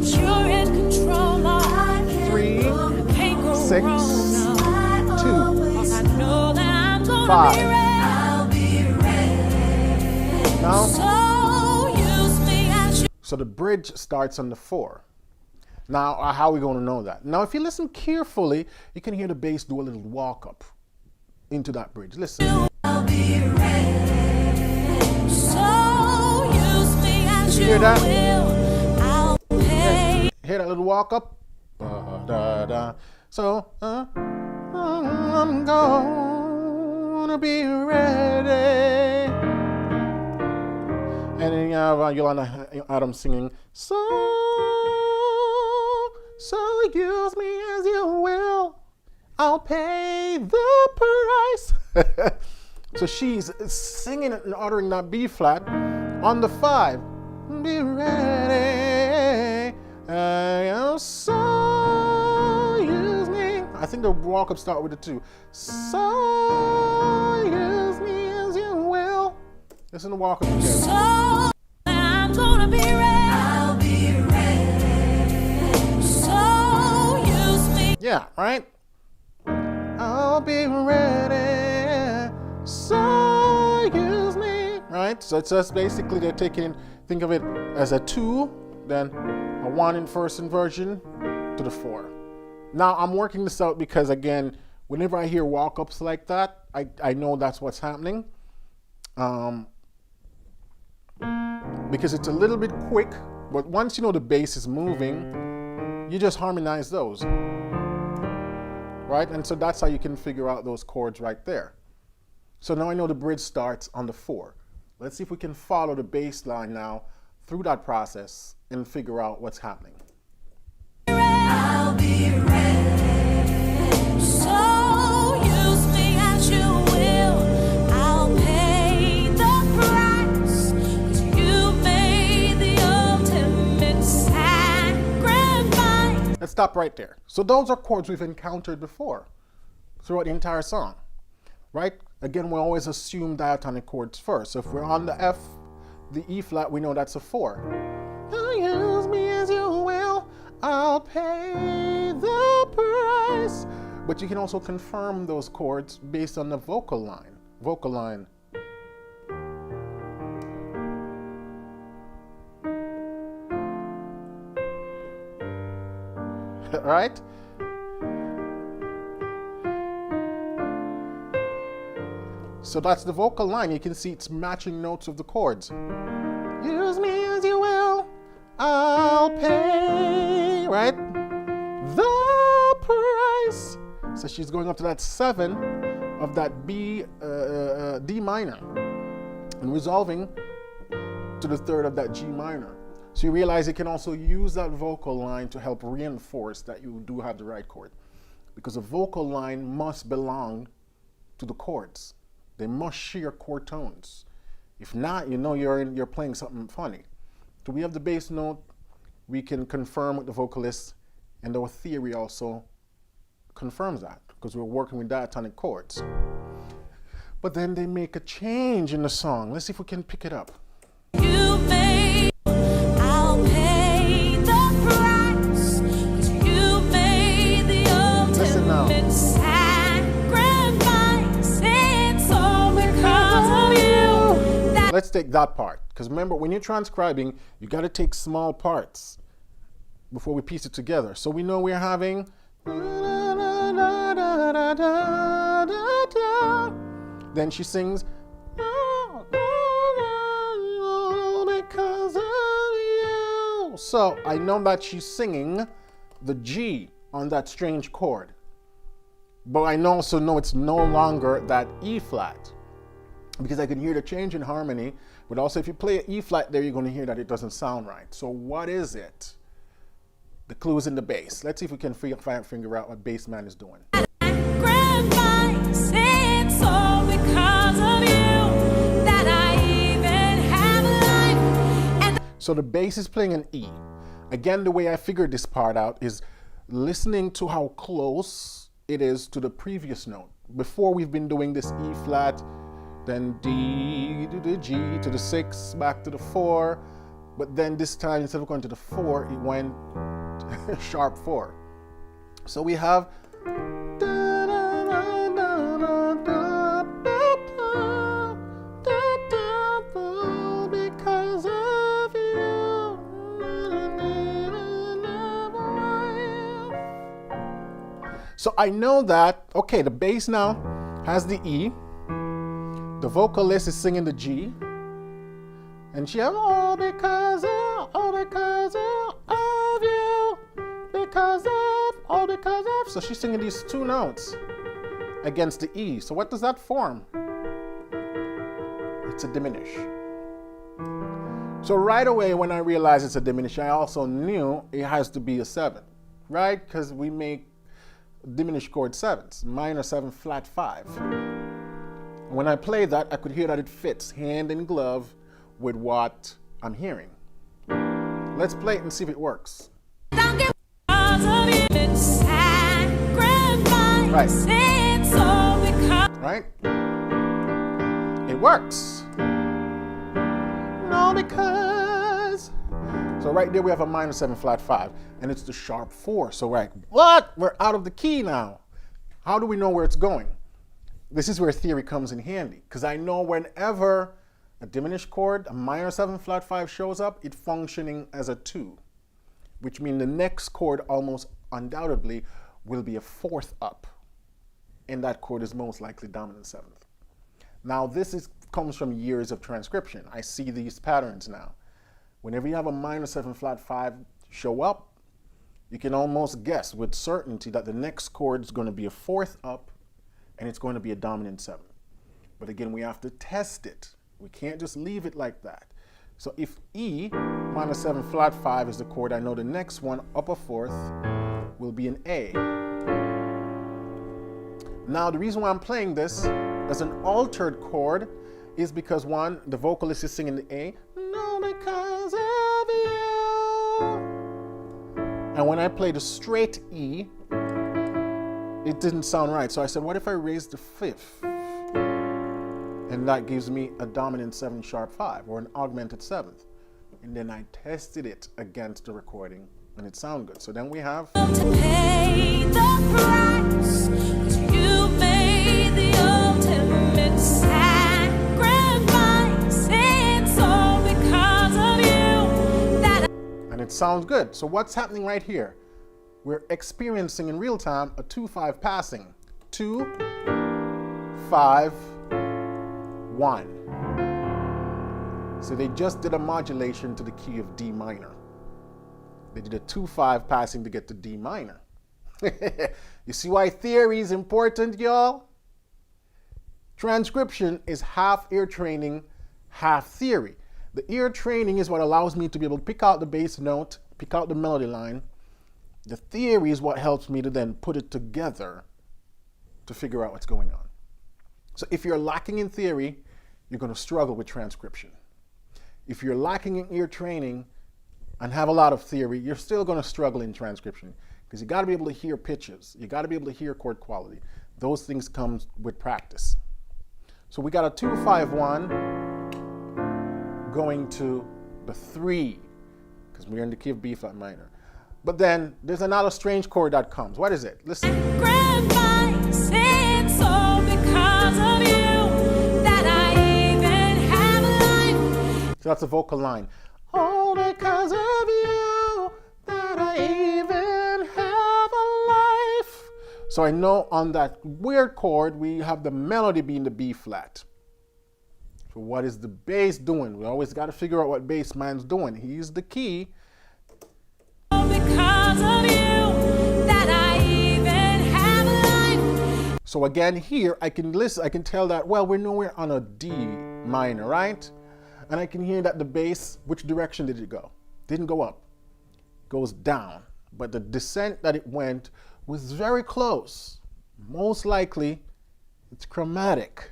3, 6, 2. 5. I'll be ready. Now, So use me as you. so the bridge starts on the 4. Now, how are we going to know that? Now, if you listen carefully, you can hear the bass do a little walk up into that bridge. Listen. I'll be ready. So use me as You you hear that? will. I'll pay. Hear that little walk up? Ba-da-da. So, I'm gonna be ready. And then you have Yolanda Adams singing, so use me as you will. I'll pay the price. So she's singing and uttering that B flat on the 5. Be ready. So use me. I think the walk up start with the 2. So use me as you will. Listen to walk up again. So I'm gonna be ready. I'll be ready. So use me. Yeah, right? I'll be ready. So use me. Right? So it's just basically they're taking, think of it as a 2, then a 1 in first inversion to the 4. Now I'm working this out because again, whenever I hear walk-ups like that, I know that's what's happening. Because it's a little bit quick, but once you know the bass is moving, you just harmonize those. Right? And so that's how you can figure out those chords right there. So now I know the bridge starts on the 4. Let's see if we can follow the bass line now through that process and figure out what's happening. I'll be ready. So use me as you will. I'll pay the price. 'Cause you made the ultimate sacrifice. Let's stop right there. So those are chords we've encountered before throughout the entire song, right? Again, we always assume diatonic chords first. So if we're on the F, the E flat, we know that's a 4. Use me as you will, I'll pay the price. But you can also confirm those chords based on the vocal line. Vocal line. Right? So that's the vocal line. You can see it's matching notes of the chords. Use me as you will, I'll pay, right? The price. So she's going up to that 7 of that D minor and resolving to the 3rd of that G minor. So you realize you can also use that vocal line to help reinforce that you do have the right chord, because a vocal line must belong to the chords. They must share chord tones. If not, you know you're playing something funny. So we have the bass note. We can confirm with the vocalist, and our theory also confirms that because we're working with diatonic chords. But then they make a change in the song. Let's see if we can pick it up. You made, I'll pay the price. 'Cause you made the Listen now. ultimate sacrifice. It's all because of you. That Let's take that part, because remember, when you're transcribing, you got to take small parts before we piece it together. So we know we're having then she sings because of you. So I know that she's singing the G on that strange chord, but I also know it's no longer that E flat, because I can hear the change in harmony. But also if you play an E flat there, you're going to hear that it doesn't sound right. So what is it? The clue is in the bass. Let's see if we can figure out what bass man is doing. sacrifice. It's all because of you that I even have life. And So the bass is playing an E. Again, the way I figured this part out is listening to how close it is to the previous note. Before, we've been doing this E flat, then D to the G to the 6, back to the 4. But then this time, instead of going to the 4, it went sharp 4. So we have So I know that, okay, the bass now has the E, the vocalist is singing the G, and she has, all because of you, because of, all because of. So she's singing these two notes against the E. So what does that form? It's a diminish. So right away when I realized it's a diminish, I also knew it has to be a 7, right? Because we make diminished chord 7s, minor 7, flat 5. When I played that, I could hear that it fits hand in glove with what I'm hearing. Let's play it and see if it works. Right. Right? It works. No, because. So right there we have a minor 7 flat 5, and it's the sharp 4. So right, what? We're out of the key now. How do we know where it's going? This is where theory comes in handy, because I know whenever a diminished chord, a minor 7 flat 5 shows up, it's functioning as a 2, which means the next chord almost undoubtedly will be a 4th up, and that chord is most likely dominant 7th. Now this comes from years of transcription. I see these patterns now. Whenever you have a minor 7 flat 5 show up, you can almost guess with certainty that the next chord is going to be a 4th up, and it's going to be a dominant 7. But again, we have to test it. We can't just leave it like that. So if E, minor 7 flat 5 is the chord, I know the next one, up a 4th, will be an A. Now the reason why I'm playing this as an altered chord is because one, the vocalist is singing the A, no, because of you. And when I play the straight E, it didn't sound right. So I said, what if I raise the 5th? And that gives me a dominant 7 sharp 5, or an augmented 7th. And then I tested it against the recording, and it sounded good. So then we have. To pay the price, 'cause you made the ultimate sacrifice. It's all because of you that And it sounds good. So what's happening right here? We're experiencing in real time a 2-5 passing. 2, 5, 1. So they just did a modulation to the key of D minor. They did a 2-5 passing to get to D minor. You see why theory is important, y'all? Transcription is half ear training, half theory. The ear training is what allows me to be able to pick out the bass note, pick out the melody line. The theory is what helps me to then put it together to figure out what's going on. So if you're lacking in theory, you're going to struggle with transcription. If you're lacking in ear training and have a lot of theory, you're still going to struggle in transcription, because you got to be able to hear pitches. You got to be able to hear chord quality. Those things come with practice. So we got a 2-5-1 going to the 3, because we're in the key of B flat minor. But then there's another strange chord that comes. What is it? Listen. sacrifice. It's all because of you that I even have life. So that's a vocal line. All because of you that I even have a life. So I know on that weird chord, we have the melody being the B flat. So what is the bass doing? We always got to figure out what bass man's doing. He's the key. Because of you that I even have life. So again here, I can listen, I can tell that, well, we're nowhere on a D minor, right? And I can hear that the bass, which direction did it go? Didn't go up, goes down. But the descent that it went was very close. Most likely, it's chromatic.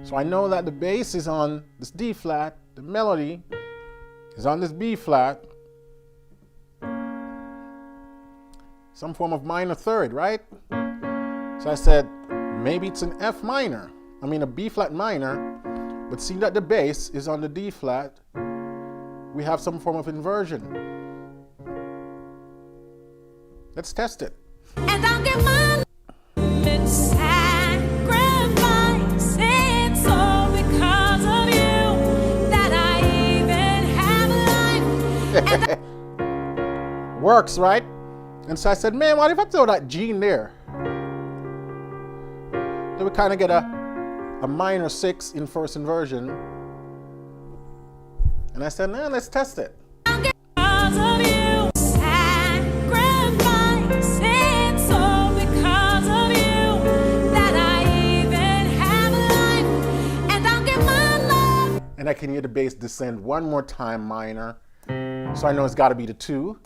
So I know that the bass is on this D flat, the melody is on this B flat, some form of minor third, right? So I said, maybe it's an F minor, a B flat minor, but see that the bass is on the D flat, we have some form of inversion. Let's test it. And I'll get my sacrifice. It's all because of you that I even have life. Works, right? And so I said, man, what if I throw that G in there? Then we kind of get a minor 6 in first inversion. And I said, man, let's test it. And I can hear the bass descend one more time minor. So I know it's got to be the 2.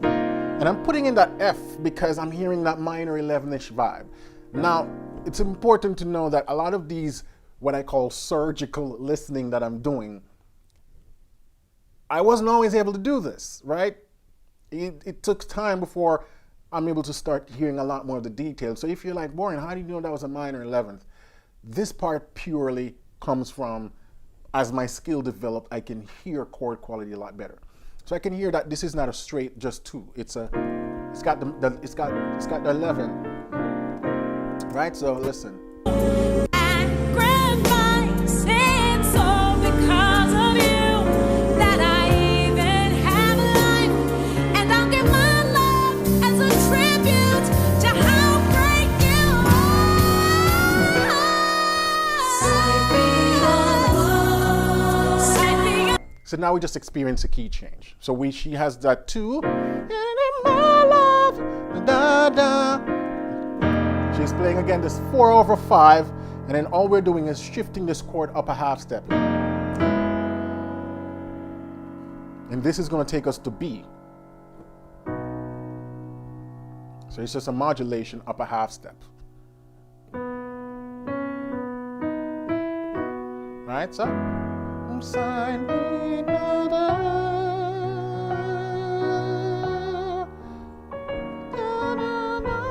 And I'm putting in that F because I'm hearing that minor 11-ish vibe. Now, it's important to know that a lot of these, what I call surgical listening that I'm doing, I wasn't always able to do this, right? It took time before I'm able to start hearing a lot more of the details. So if you're like, Warren, how do you know that was a minor 11th? This part purely comes from, as my skill developed, I can hear chord quality a lot better. So I can hear that this is not a straight just 2. It's got the 11, right? So listen. So now we just experience a key change. So she has that 2, and in my love, da, da. She's playing again this 4/5, and then all we're doing is shifting this chord up a half step. And this is going to take us to B. So it's just a modulation up a half step. Right, so sign me da, da, da, da, da. Da, da, da,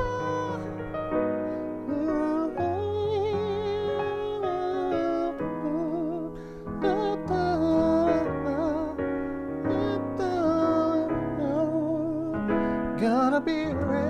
gonna be ready.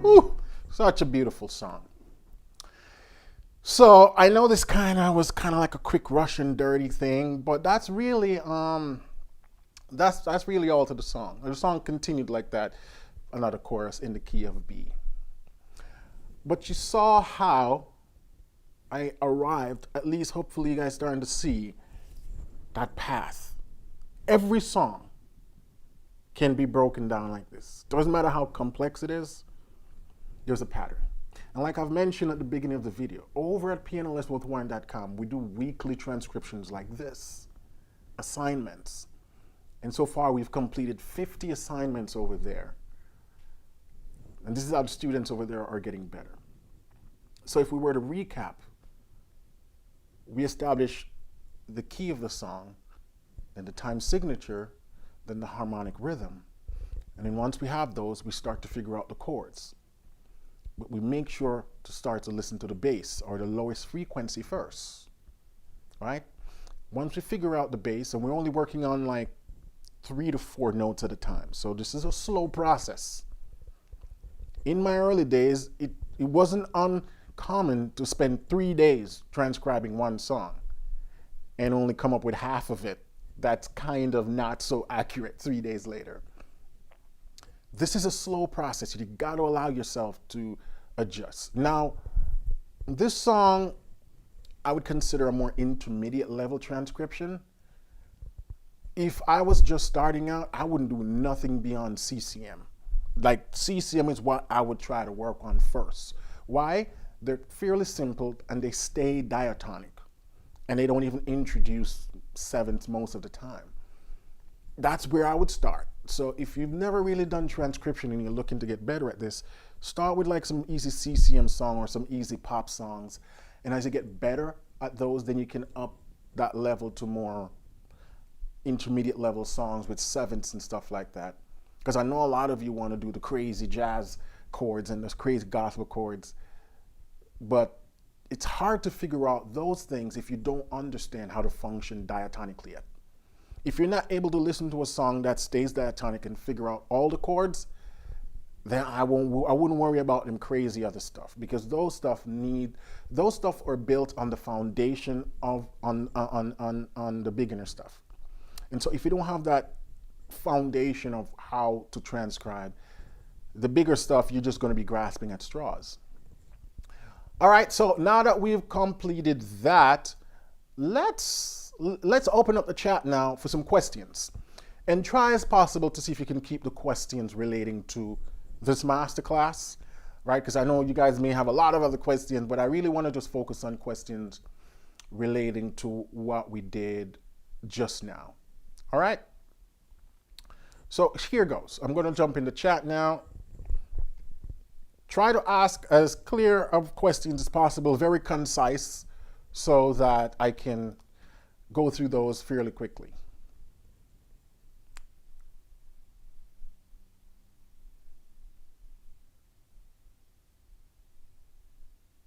Ooh, such a beautiful song. So I know this was kind of like a quick Russian dirty thing, but that's really that's really all to the song. The song continued like that, another chorus in the key of B. But you saw how I arrived, at least hopefully you guys starting to see that path. Every song can be broken down like this. Doesn't matter how complex it is, there's a pattern. And like I've mentioned at the beginning of the video, over at pianolessonwithwarren.com, we do weekly transcriptions like this, assignments. And so far we've completed 50 assignments over there. And this is how the students over there are getting better. So if we were to recap, we establish the key of the song, then the time signature, then the harmonic rhythm. And then once we have those, we start to figure out the chords. But we make sure to start to listen to the bass or the lowest frequency first, right? Once we figure out the bass, and we're only working on like 3 to 4 notes at a time. So this is a slow process. In my early days, it wasn't uncommon to spend 3 days transcribing one song and only come up with half of it. That's kind of not so accurate 3 days later. This is a slow process. You got to allow yourself to adjust. Now, this song, I would consider a more intermediate level transcription. If I was just starting out, I wouldn't do nothing beyond CCM. Like CCM is what I would try to work on first. Why? They're fairly simple and they stay diatonic. And they don't even introduce sevenths most of the time. That's where I would start. So if you've never really done transcription and you're looking to get better at this, start with like some easy CCM song or some easy pop songs. And as you get better at those, then you can up that level to more intermediate level songs with sevenths and stuff like that. Because I know a lot of you want to do the crazy jazz chords and those crazy gospel chords, but it's hard to figure out those things if you don't understand how to function diatonically yet. If you're not able to listen to a song that stays diatonic and figure out all the chords, then I wouldn't worry about them crazy other stuff, because those stuff are built on the foundation of on the beginner stuff. And so if you don't have that foundation of how to transcribe, the bigger stuff, you're just going to be grasping at straws. All right, so now that we've completed that, let's open up the chat now for some questions, and try as possible to see if you can keep the questions relating to this masterclass, right? Because I know you guys may have a lot of other questions, but I really want to just focus on questions relating to what we did just now. All right? So here goes. I'm going to jump in the chat now. Try to ask as clear of questions as possible, very concise, so that I can go through those fairly quickly.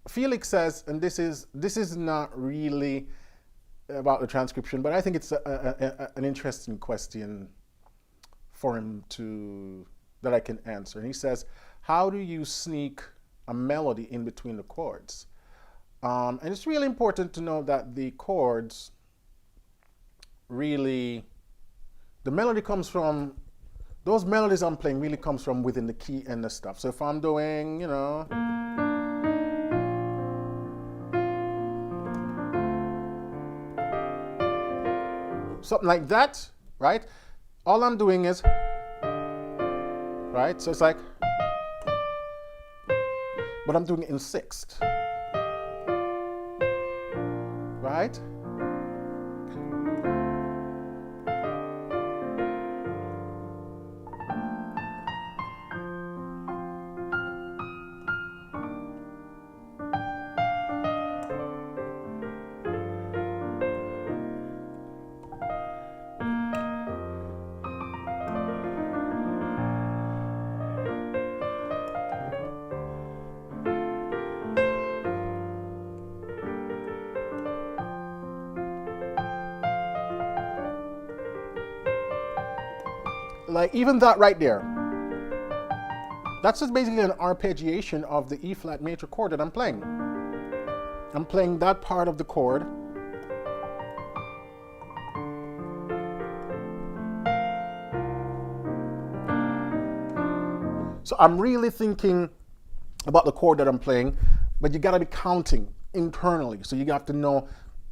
Felix says, and this is not really about the transcription, but I think it's an interesting question for him that I can answer. And he says, how do you sneak a melody in between the chords? And it's really important to know that the chords really, the melody comes from, those melodies I'm playing really comes from within the key and the stuff. So if I'm doing, you know, something like that, right? All I'm doing is, right? So it's like, but I'm doing it in sixth, right? Like even that right there, that's just basically an arpeggiation of the E flat major chord that I'm playing. I'm playing that part of the chord. So I'm really thinking about the chord that I'm playing, but you gotta be counting internally. So you have to know,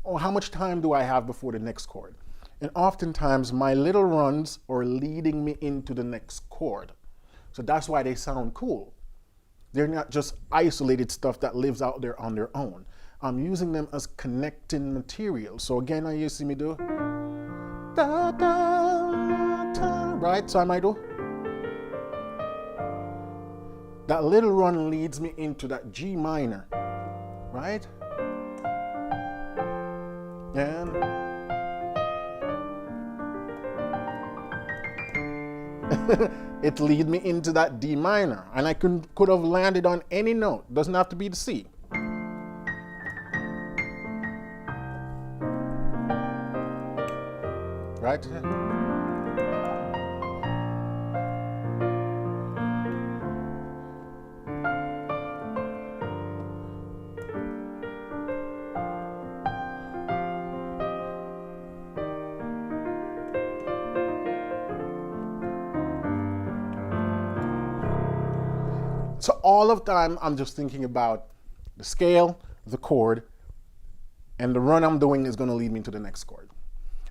oh, how much time do I have before the next chord? And oftentimes my little runs are leading me into the next chord. So that's why they sound cool. They're not just isolated stuff that lives out there on their own. I'm using them as connecting material. So again, you see me do, da, da, da, right? So I might do, that little run leads me into that G minor, right? And it lead me into that D minor, and I could have landed on any note. Doesn't have to be the C. Right? So all of the time, I'm just thinking about the scale, the chord, and the run I'm doing is going to lead me to the next chord.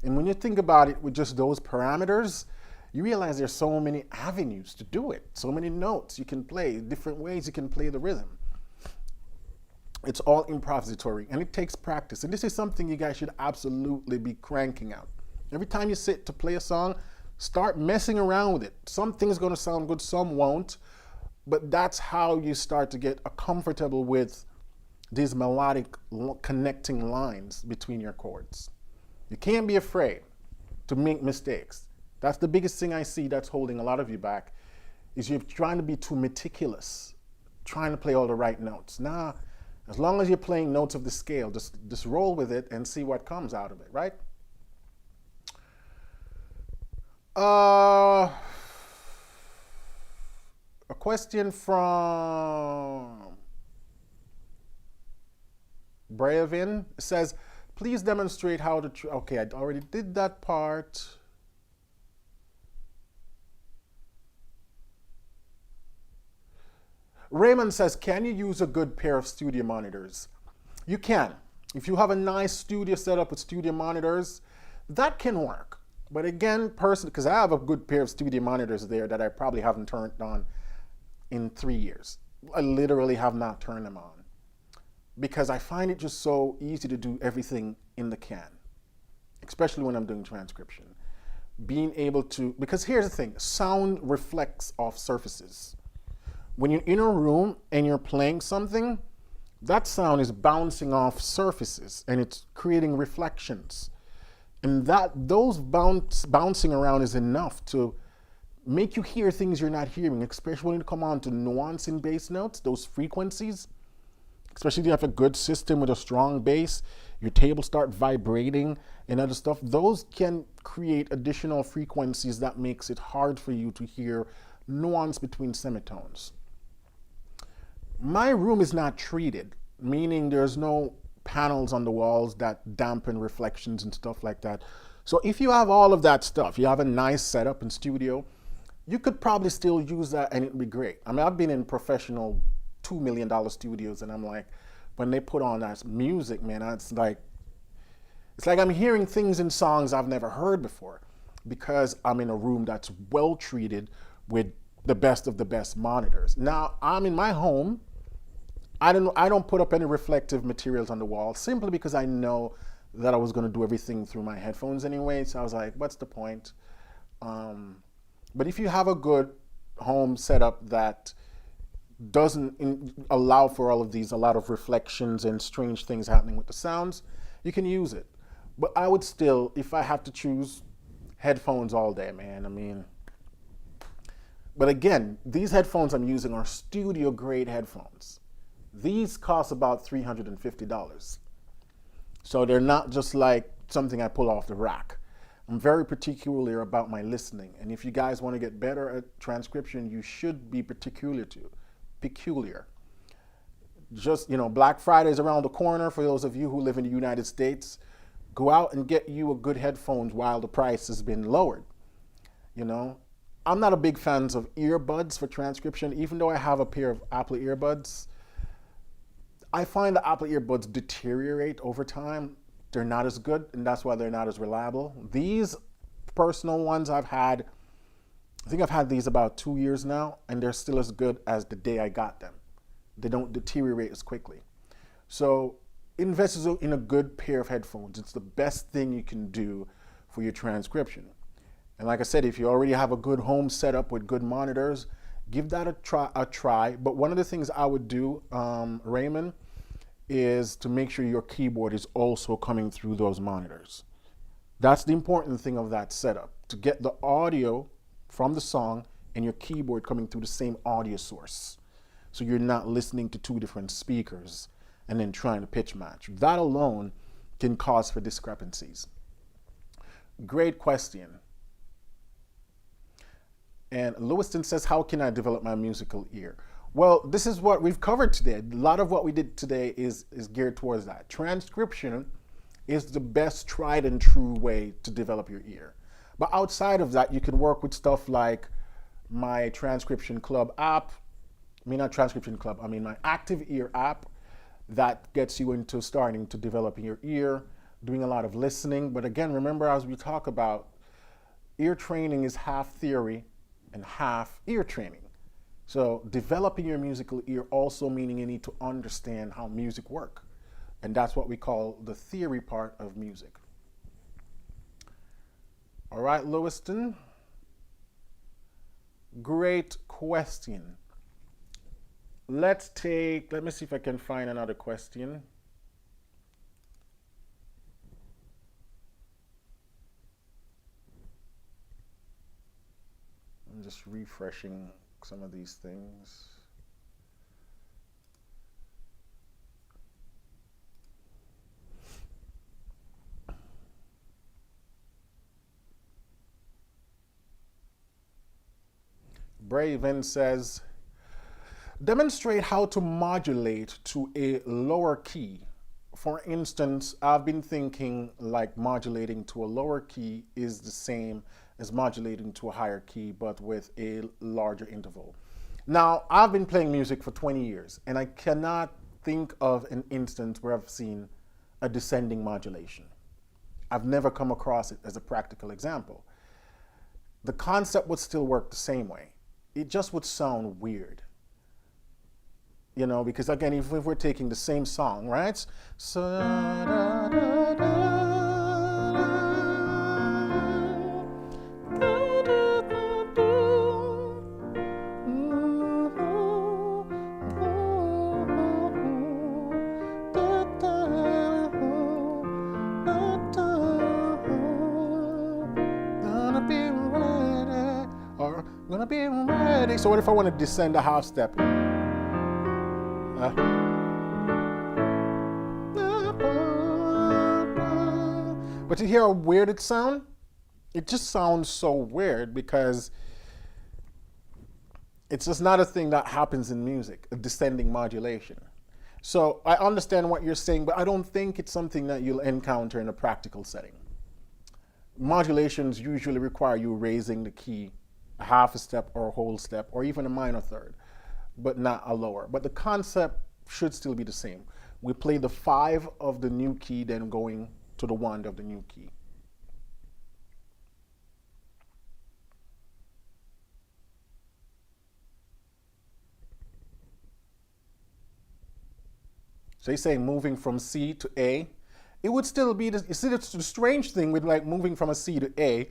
And when you think about it with just those parameters, you realize there's so many avenues to do it, so many notes you can play, different ways you can play the rhythm. It's all improvisatory, and it takes practice. And this is something you guys should absolutely be cranking out. Every time you sit to play a song, start messing around with it. Some things are going to sound good, some won't. But that's how you start to get comfortable with these melodic connecting lines between your chords. You can't be afraid to make mistakes. That's the biggest thing I see that's holding a lot of you back, is you're trying to be too meticulous, trying to play all the right notes. Nah, as long as you're playing notes of the scale, just roll with it and see what comes out of it, right? Uh, a question from Bravin says, please demonstrate how to. Okay, I already did that part. Raymond says, can you use a good pair of studio monitors? You can. If you have a nice studio setup with studio monitors, that can work. But again, personally, because I have a good pair of studio monitors there that I probably haven't turned on in 3 years. I literally have not turned them on because I find it just so easy to do everything in the can, especially when I'm doing transcription. Being able to, because here's the thing, sound reflects off surfaces. When you're in a room and you're playing something, that sound is bouncing off surfaces and it's creating reflections. And those bouncing around is enough to make you hear things you're not hearing, especially when you come on to nuance in bass notes, those frequencies. Especially if you have a good system with a strong bass, your tables start vibrating and other stuff. Those can create additional frequencies that makes it hard for you to hear nuance between semitones. My room is not treated, meaning there's no panels on the walls that dampen reflections and stuff like that. So if you have all of that stuff, you have a nice setup in studio, you could probably still use that and it'd be great. I mean, I've been in professional $2 million studios and I'm like, when they put on that music, man, it's like I'm hearing things in songs I've never heard before because I'm in a room that's well treated with the best of the best monitors. Now, I'm in my home. I don't put up any reflective materials on the wall simply because I know that I was going to do everything through my headphones anyway. So I was like, what's the point? But if you have a good home setup that doesn't allow for all of these, a lot of reflections and strange things happening with the sounds, you can use it. But I would still, if I have to choose, headphones all day, man. I mean, but again, these headphones I'm using are studio grade headphones. These cost about $350. So they're not just like something I pull off the rack. I'm very particular about my listening. And if you guys want to get better at transcription, you should be peculiar. Just, Black Friday is around the corner for those of you who live in the United States. Go out and get you a good headphones while the price has been lowered. I'm not a big fan of earbuds for transcription, even though I have a pair of Apple earbuds. I find the Apple earbuds deteriorate over time. They're not as good, and that's why they're not as reliable. These personal ones I think I've had these about 2 years now, and they're still as good as the day I got them. They don't deteriorate as quickly. So invest in a good pair of headphones. It's the best thing you can do for your transcription. And like I said, if you already have a good home setup with good monitors, give that a try. But one of the things I would do, Raymond, is to make sure your keyboard is also coming through those monitors. That's the important thing of that setup, to get the audio from the song and your keyboard coming through the same audio source. So you're not listening to two different speakers and then trying to pitch match. That alone can cause for discrepancies. Great question. And Lewiston says, how can I develop my musical ear? Well, this is what we've covered today. A lot of what we did today is geared towards that. Transcription is the best tried and true way to develop your ear. But outside of that, you can work with stuff like my Transcription Club app. Not Transcription Club, my Active Ear app that gets you into starting to develop your ear, doing a lot of listening. But again, remember, as we talk about, ear training is half theory and half ear training. So developing your musical ear also meaning you need to understand how music works. And that's what we call the theory part of music. All right, Lewiston. Great question. Let me see if I can find another question. I'm just refreshing some of these things. Braven says, demonstrate how to modulate to a lower key. For instance, I've been thinking like modulating to a lower key is the same as modulating to a higher key, but with a larger interval. Now, I've been playing music for 20 years, and I cannot think of an instance where I've seen a descending modulation. I've never come across it as a practical example. The concept would still work the same way. It just would sound weird. You know, because again, if we're taking the same song, right? So, da, da, da, gonna be ready. So what if I want to descend a half step? But you hear how weird it sounds? It just sounds so weird because it's just not a thing that happens in music, a descending modulation. So I understand what you're saying, but I don't think it's something that you'll encounter in a practical setting. Modulations usually require you raising the key a half a step or a whole step or even a minor third, but not a lower. But the concept should still be the same. We play the 5 of the new key, then going to the 1 of the new key. So he's saying moving from C to A. It would still be, you see, the strange thing with like moving from a C to A,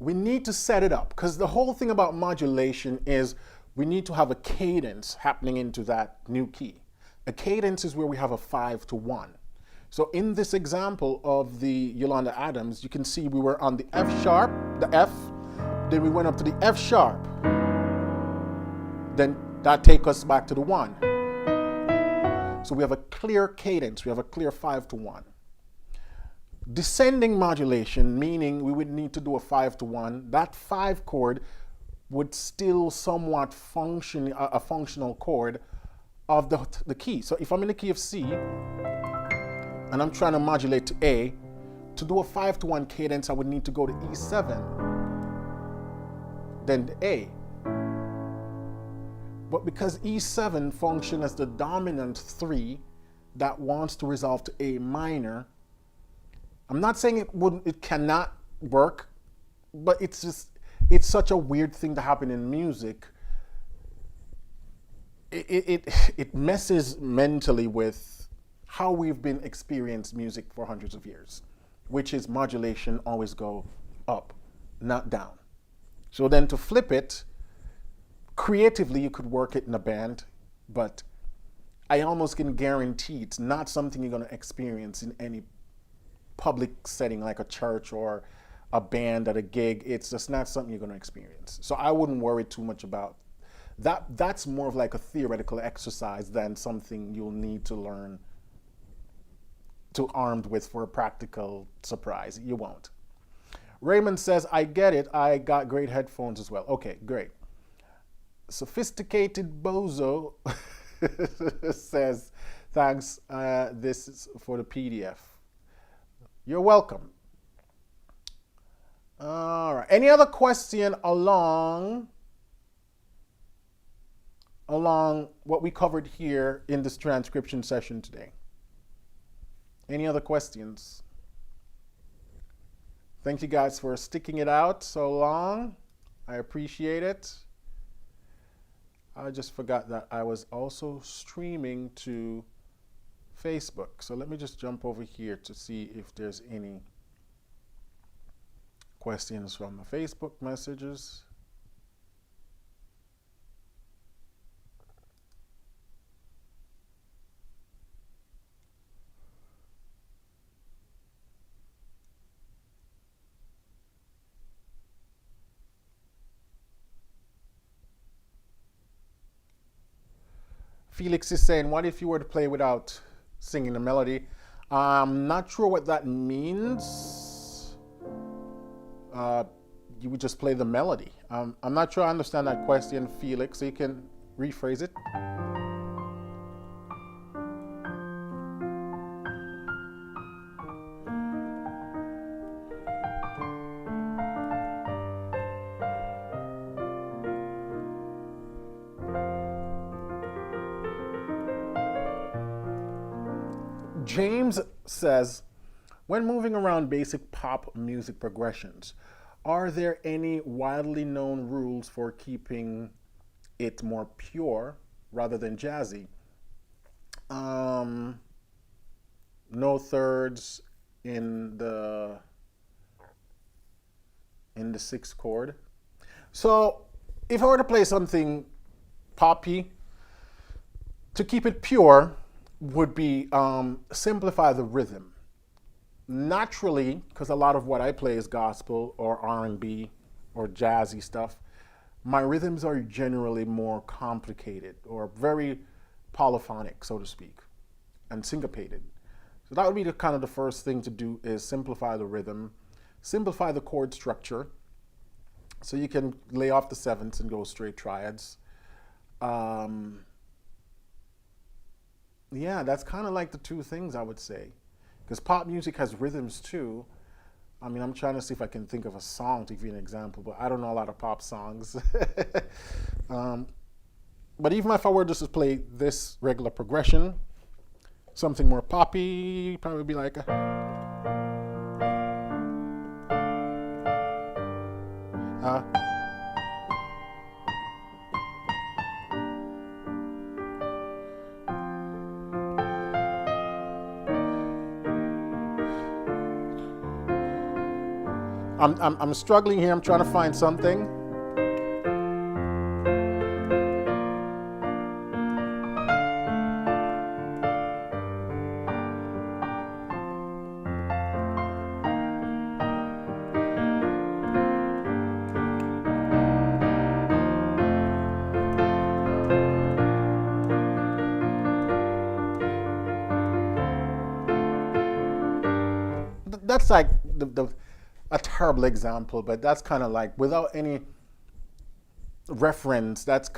we need to set it up, because the whole thing about modulation is we need to have a cadence happening into that new key. A cadence is where we have a 5 to 1. So in this example of the Yolanda Adams, you can see we were on the F sharp, the F, then we went up to the F sharp. Then that takes us back to the 1. So we have a clear cadence, we have a clear 5 to 1. Descending modulation, meaning we would need to do a 5 to 1. That 5 chord would still somewhat function, a functional chord of the key. So if I'm in the key of C and I'm trying to modulate to A, to do a 5 to 1 cadence, I would need to go to E7, then to A. But because E7 functions as the dominant 3 that wants to resolve to A minor, I'm not saying it cannot work, but it's such a weird thing to happen in music. It messes mentally with how we've been experiencing music for hundreds of years, which is modulation always go up, not down. So then to flip it, creatively you could work it in a band, but I almost can guarantee it's not something you're going to experience in any public setting like a church or a band at a gig. It's just not something you're going to experience. So I wouldn't worry too much about that. That's more of like a theoretical exercise than something you'll need to learn to armed with for a practical surprise. You won't. Raymond says, I get it. I got great headphones as well. Okay, great. Sophisticated Bozo says, thanks. This is for the PDF. You're welcome. All right. Any other question along what we covered here in this transcription session today? Any other questions? Thank you guys for sticking it out so long. I appreciate it. I just forgot that I was also streaming to Facebook. So let me just jump over here to see if there's any questions from the Facebook messages. Felix is saying, what if you were to play without singing the melody? I'm not sure what that means. you would just play the melody. I'm not sure I understand that question, Felix, so you can rephrase it. James says, when moving around basic pop music progressions, are there any widely known rules for keeping it more pure rather than jazzy? No thirds in the sixth chord. So if I were to play something poppy, to keep it pure would be simplify the rhythm. Naturally, because a lot of what I play is gospel or R&B or jazzy stuff, my rhythms are generally more complicated or very polyphonic, so to speak, and syncopated. So that would be kind of the first thing to do, is simplify the rhythm, simplify the chord structure, so you can lay off the sevenths and go straight triads. Yeah, that's kind of like the two things I would say. Because pop music has rhythms too. I mean, I'm trying to see if I can think of a song to give you an example, but I don't know a lot of pop songs. But even if I were just to play this regular progression, something more poppy, probably be like I'm struggling here. I'm trying to find something. That's like a terrible example, but that's kind of like, without any reference, that's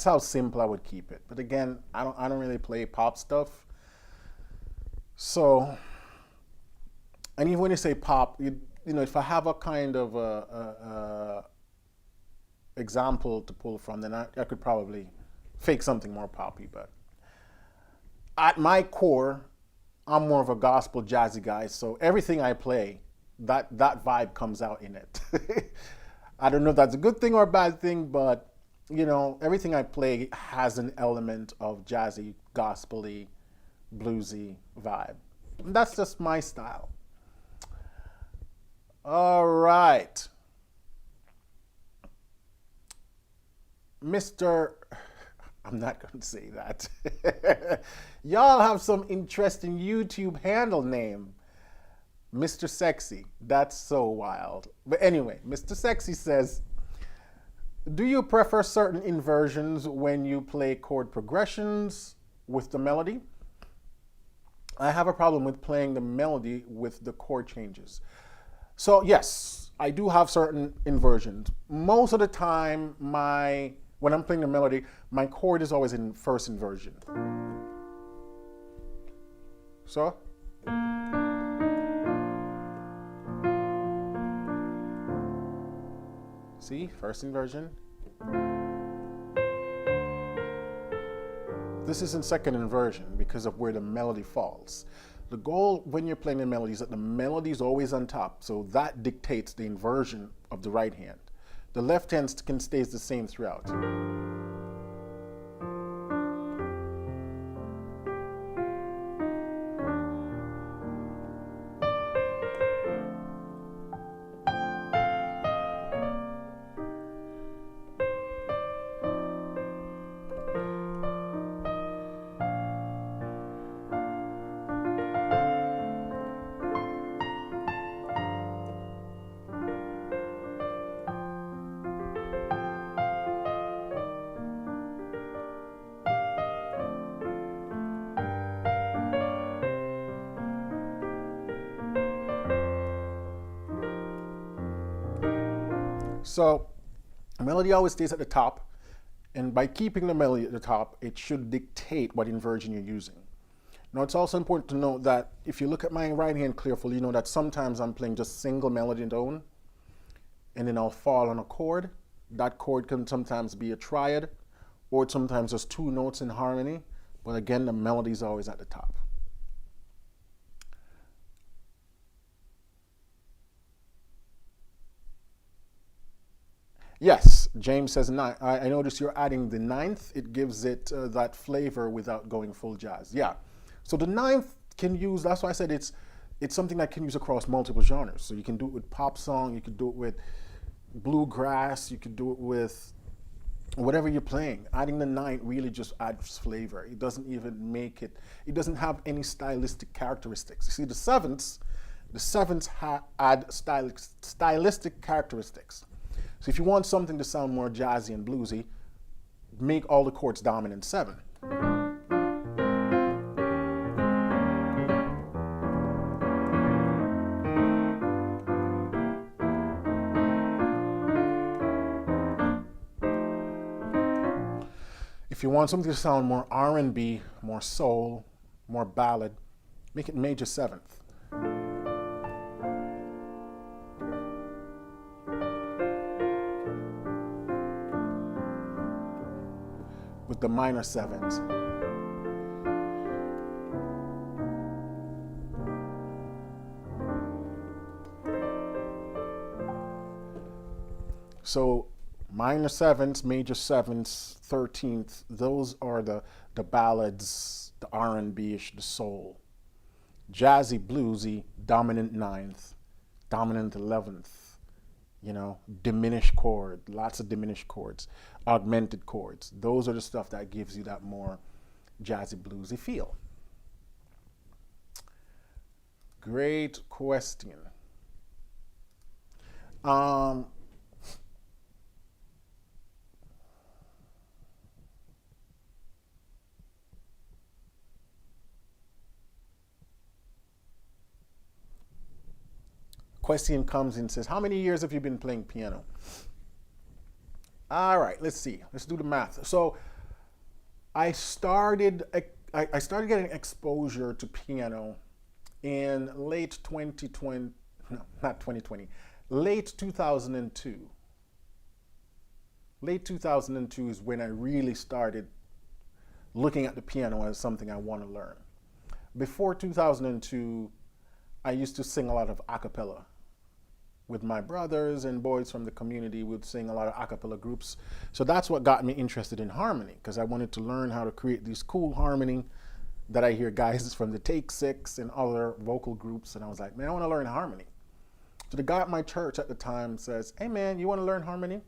how simple I would keep it. But again, I don't really play pop stuff. So, and even when you say pop, you know, if I have a kind of a example to pull from, then I could probably fake something more poppy. But at my core, I'm more of a gospel jazzy guy, so everything I play, that vibe comes out in it. I don't know if that's a good thing or a bad thing, but you know, everything I play has an element of jazzy, gospel-y, bluesy vibe. And that's just my style. All right. I'm not going to say that. Y'all have some interesting YouTube handle name. Mr. Sexy. That's so wild. But anyway, Mr. Sexy says, do you prefer certain inversions when you play chord progressions with the melody? I have a problem with playing the melody with the chord changes. So yes, I do have certain inversions. Most of the time, when I'm playing the melody, my chord is always in first inversion. So? See, first inversion. This is in second inversion because of where the melody falls. The goal when you're playing the melody is that the melody is always on top, so that dictates the inversion of the right hand. The left hand can stay the same throughout. So the melody always stays at the top, and by keeping the melody at the top, it should dictate what inversion you're using. Now, it's also important to note that if you look at my right hand carefully, you know that sometimes I'm playing just single melody tone, and then I'll fall on a chord. That chord can sometimes be a triad, or sometimes just two notes in harmony, but again, the melody is always at the top. Yes, James says nine. I notice you're adding the ninth. It gives it that flavor without going full jazz. Yeah. So the ninth can use, that's why I said it's something that can use across multiple genres. So you can do it with pop song, you could do it with bluegrass, you could do it with whatever you're playing. Adding the ninth really just adds flavor. It doesn't even make it, it doesn't have any stylistic characteristics. You see, the sevenths add stylistic characteristics. So if you want something to sound more jazzy and bluesy, make all the chords dominant 7. If you want something to sound more R&B, more soul, more ballad, make it major 7th. With the minor 7s. So minor 7s, major 7s, 13th, those are the ballads, the R&B-ish, the soul. Jazzy, bluesy, dominant 9th, dominant 11th. You know, diminished chord, lots of diminished chords, augmented chords. Those are the stuff that gives you that more jazzy, bluesy feel. Great question. Question comes and says, how many years have you been playing piano? All right, let's see. Let's do the math. So I started getting exposure to piano in late 2020, no, not 2020, late 2002. Late 2002 is when I really started looking at the piano as something I want to learn. Before 2002, I used to sing a lot of a cappella. With my brothers and boys from the community, we'd sing a lot of a cappella groups. So that's what got me interested in harmony, because I wanted to learn how to create these cool harmony that I hear guys from the Take Six and other vocal groups. And I was like, man, I want to learn harmony. So the guy at my church at the time says, hey man, you want to learn harmony?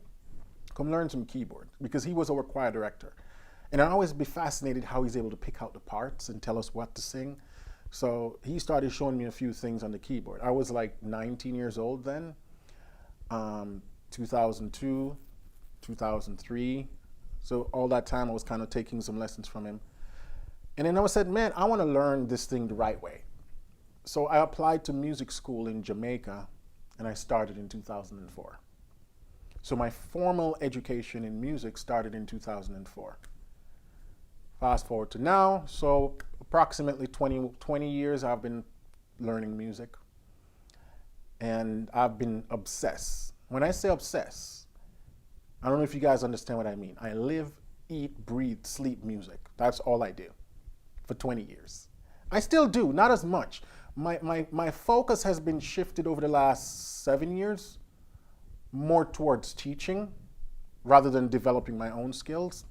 Come learn some keyboard, because he was our choir director. And I'd always be fascinated how he's able to pick out the parts and tell us what to sing. So he started showing me a few things on the keyboard. I was like 19 years old then, 2002, 2003. So all that time I was kind of taking some lessons from him. And then I said, man, I want to learn this thing the right way. So I applied to music school in Jamaica, and I started in 2004. So my formal education in music started in 2004. Fast forward to now, so approximately 20 years I've been learning music, and I've been obsessed. When I say obsessed, I don't know if you guys understand what I mean. I live, eat, breathe, sleep music. That's all I do for 20 years. I still do, not as much. My focus has been shifted over the last 7 years more towards teaching rather than developing my own skills.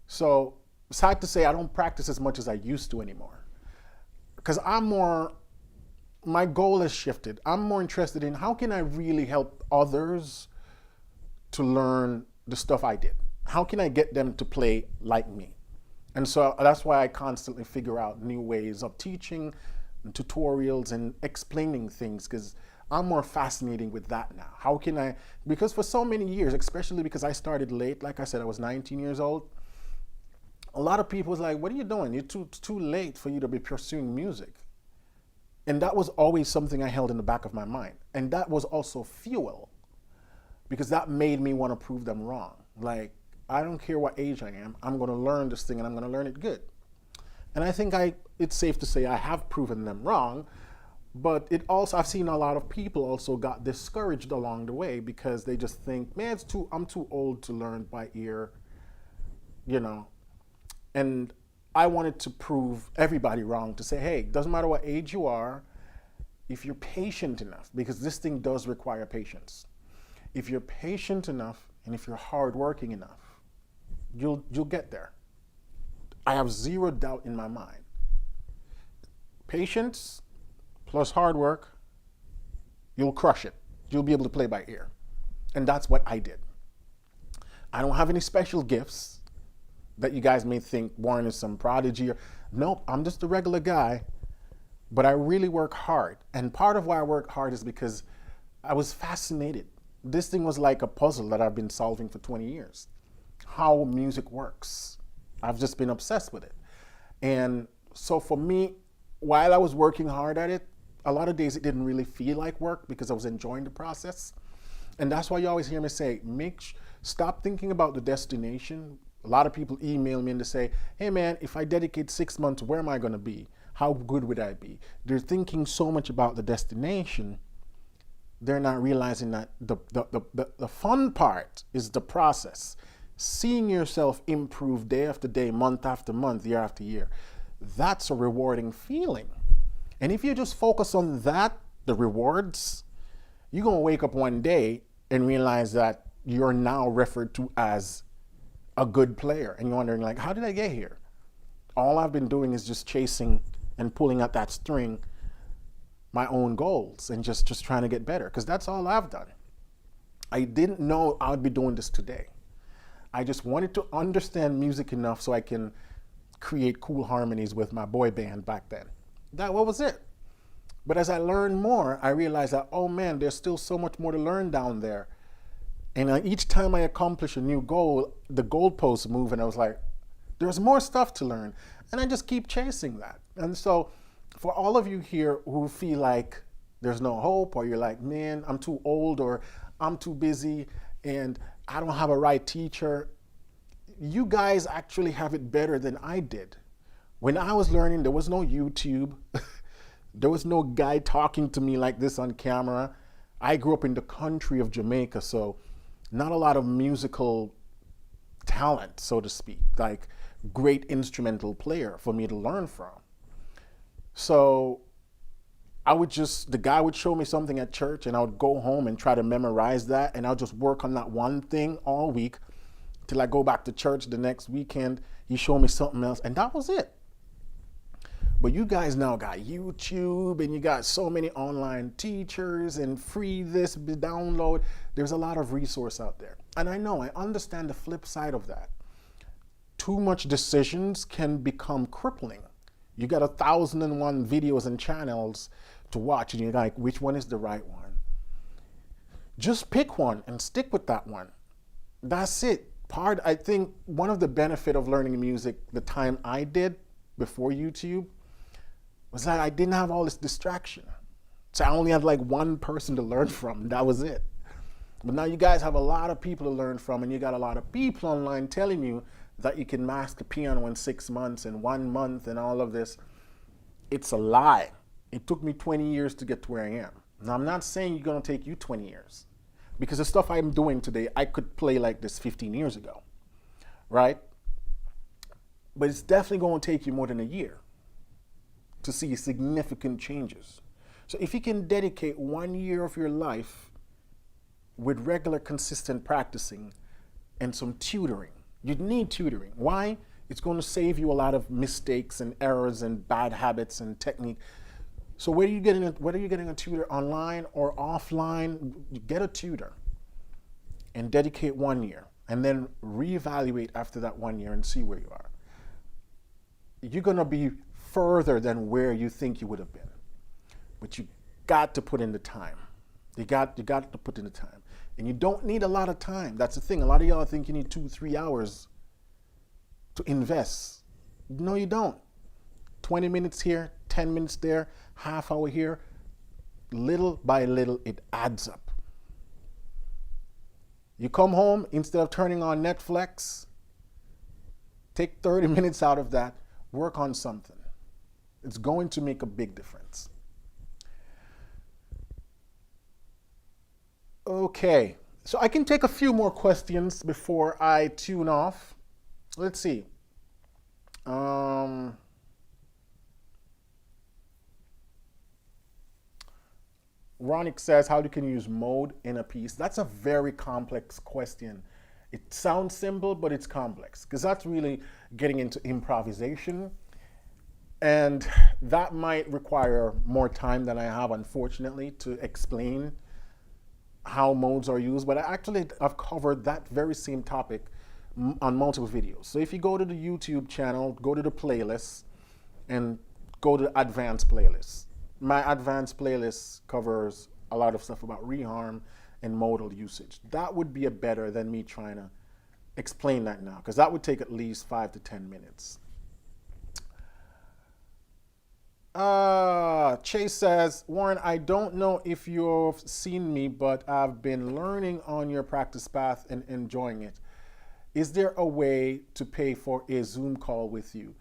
So it's hard to say I don't practice as much as I used to anymore, because my goal has shifted. I'm more interested in how can I really help others to learn the stuff I did? How can I get them to play like me? And so that's why I constantly figure out new ways of teaching, and tutorials, and explaining things, because I'm more fascinated with that now. How can I, because for so many years, especially because I started late, like I said, I was 19 years old, a lot of people was like, what are you doing? You're too late for you to be pursuing music. And that was always something I held in the back of my mind. And that was also fuel because that made me want to prove them wrong. Like, I don't care what age I am, I'm going to learn this thing and I'm going to learn it good. And I think it's safe to say I have proven them wrong, but it also, I've seen a lot of people also got discouraged along the way because they just think, man, I'm too old to learn by ear, you know. And I wanted to prove everybody wrong, to say, hey, doesn't matter what age you are, if you're patient enough, because this thing does require patience. If you're patient enough and if you're hardworking enough, you'll get there. I have zero doubt in my mind. Patience plus hard work, you'll crush it. You'll be able to play by ear. And that's what I did. I don't have any special gifts that you guys may think Warren is some prodigy. Nope, I'm just a regular guy, but I really work hard. And part of why I work hard is because I was fascinated. This thing was like a puzzle that I've been solving for 20 years. How music works. I've just been obsessed with it. And so for me, while I was working hard at it, a lot of days it didn't really feel like work because I was enjoying the process. And that's why you always hear me say, stop thinking about the destination. A lot of people email me and they say, hey man, if I dedicate 6 months, where am I going to be? How good would I be? They're thinking so much about the destination, they're not realizing that the fun part is the process. Seeing yourself improve day after day, month after month, year after year, that's a rewarding feeling. And if you just focus on that, the rewards, you're going to wake up one day and realize that you're now referred to as a good player. And you're wondering, like, how did I get here? All I've been doing is just chasing and pulling at that string my own goals and just trying to get better, because that's all I've done. I didn't know I would be doing this today. I just wanted to understand music enough so I can create cool harmonies with my boy band back then. That was it. But as I learned more, I realized that, oh man, there's still so much more to learn down there. And each time I accomplish a new goal, the goalposts move, and I was like, there's more stuff to learn. And I just keep chasing that. And so for all of you here who feel like there's no hope, or you're like, man, I'm too old, or I'm too busy, and I don't have a right teacher, you guys actually have it better than I did. When I was learning, there was no YouTube. There was no guy talking to me like this on camera. I grew up in the country of Jamaica, so not a lot of musical talent, so to speak, like great instrumental player for me to learn from. So the guy would show me something at church and I would go home and try to memorize that, and I'll just work on that one thing all week till I go back to church the next weekend. He showed me something else, and that was it. But you guys now got YouTube, and you got so many online teachers and free this, download. There's a lot of resource out there. And I understand the flip side of that. Too much decisions can become crippling. You got 1,001 videos and channels to watch, and you're like, which one is the right one? Just pick one and stick with that one. That's it. I think one of the benefit of learning music the time I did before YouTube was that I didn't have all this distraction. So I only had like one person to learn from. That was it. But now you guys have a lot of people to learn from, and you got a lot of people online telling you that you can master piano in 6 months and 1 month and all of this. It's a lie. It took me 20 years to get to where I am. Now, I'm not saying you're going to take you 20 years, because the stuff I'm doing today, I could play like this 15 years ago, right? But it's definitely going to take you more than a year to see significant changes. So if you can dedicate 1 year of your life with regular, consistent practicing and some tutoring, you'd need tutoring. Why? It's going to save you a lot of mistakes and errors and bad habits and technique. So whether you're getting a tutor online or offline, you get a tutor and dedicate 1 year, and then reevaluate after that 1 year and see where you are. You're going to be further than where you think you would have been. But you got to put in the time. You got to put in the time. And you don't need a lot of time. That's the thing. A lot of y'all think you need 2-3 hours to invest. No, you don't. 20 minutes here, 10 minutes there, half hour here. Little by little, it adds up. You come home, instead of turning on Netflix, take 30 minutes out of that, work on something. It's going to make a big difference. Okay, so I can take a few more questions before I tune off. Let's see. Ronick says, how can you use mode in a piece? That's a very complex question. It sounds simple, but it's complex because that's really getting into improvisation. And that might require more time than I have, unfortunately, to explain how modes are used. But I've covered that very same topic on multiple videos. So if you go to the YouTube channel, go to the playlist, and go to the advanced playlist. My advanced playlist covers a lot of stuff about reharm and modal usage. That would be better than me trying to explain that now, because that would take at least 5 to 10 minutes. Chase says, Warren, I don't know if you've seen me, but I've been learning on your practice path and enjoying it. Is there a way to pay for a Zoom call with you?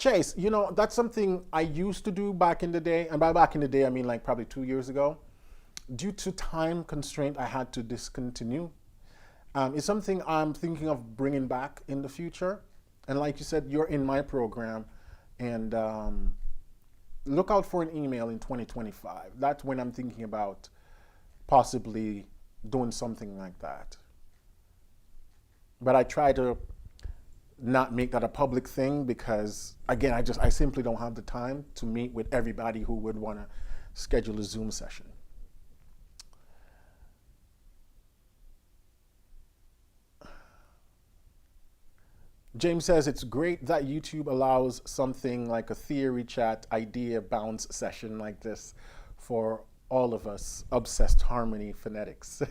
Chase, you know, that's something I used to do back in the day. And by back in the day, I mean like probably 2 years ago. Due to time constraint, I had to discontinue. It's something I'm thinking of bringing back in the future. And like you said, you're in my program. And look out for an email in 2025. That's when I'm thinking about possibly doing something like that. But I try to not make that a public thing because, again, I simply don't have the time to meet with everybody who would want to schedule a Zoom session. James says it's great that YouTube allows something like a theory chat idea bounce session like this for all of us obsessed harmony phonetics.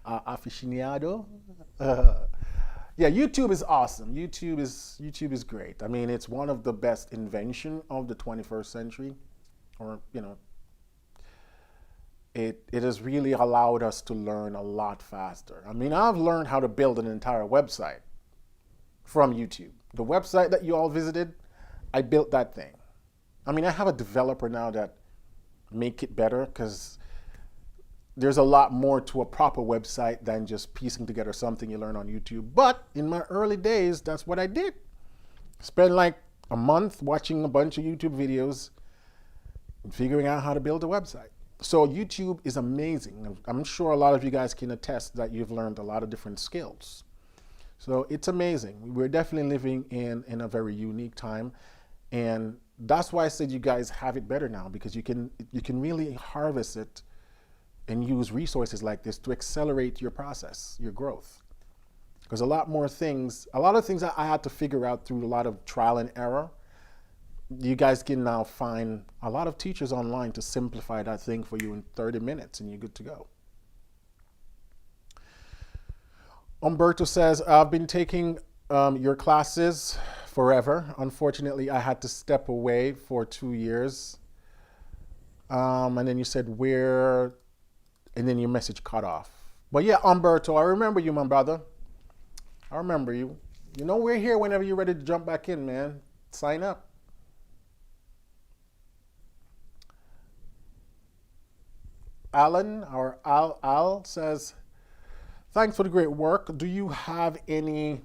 Aficionado. Yeah, YouTube is awesome. YouTube is great. I mean, it's one of the best invention of the 21st century, or you know, it has really allowed us to learn a lot faster. I mean, I've learned how to build an entire website from YouTube. The website that you all visited, I built that thing. I mean, I have a developer now that make it better because there's a lot more to a proper website than just piecing together something you learn on YouTube. But in my early days, that's what I did. Spent like a month watching a bunch of YouTube videos and figuring out how to build a website. So YouTube is amazing. I'm sure a lot of you guys can attest that you've learned a lot of different skills. So it's amazing. We're definitely living in a very unique time. And that's why I said you guys have it better now, because you can really harvest it and use resources like this to accelerate your process, your growth. Because a lot of things that I had to figure out through a lot of trial and error, you guys can now find a lot of teachers online to simplify that thing for you in 30 minutes and you're good to go. Umberto says, I've been taking your classes forever. Unfortunately, I had to step away for 2 years. And then you said where, and then your message cut off. But yeah, Umberto, I remember you, my brother. I remember you. You know, we're here whenever you're ready to jump back in, man. Sign up. Alan, or Al says, thanks for the great work. Do you have any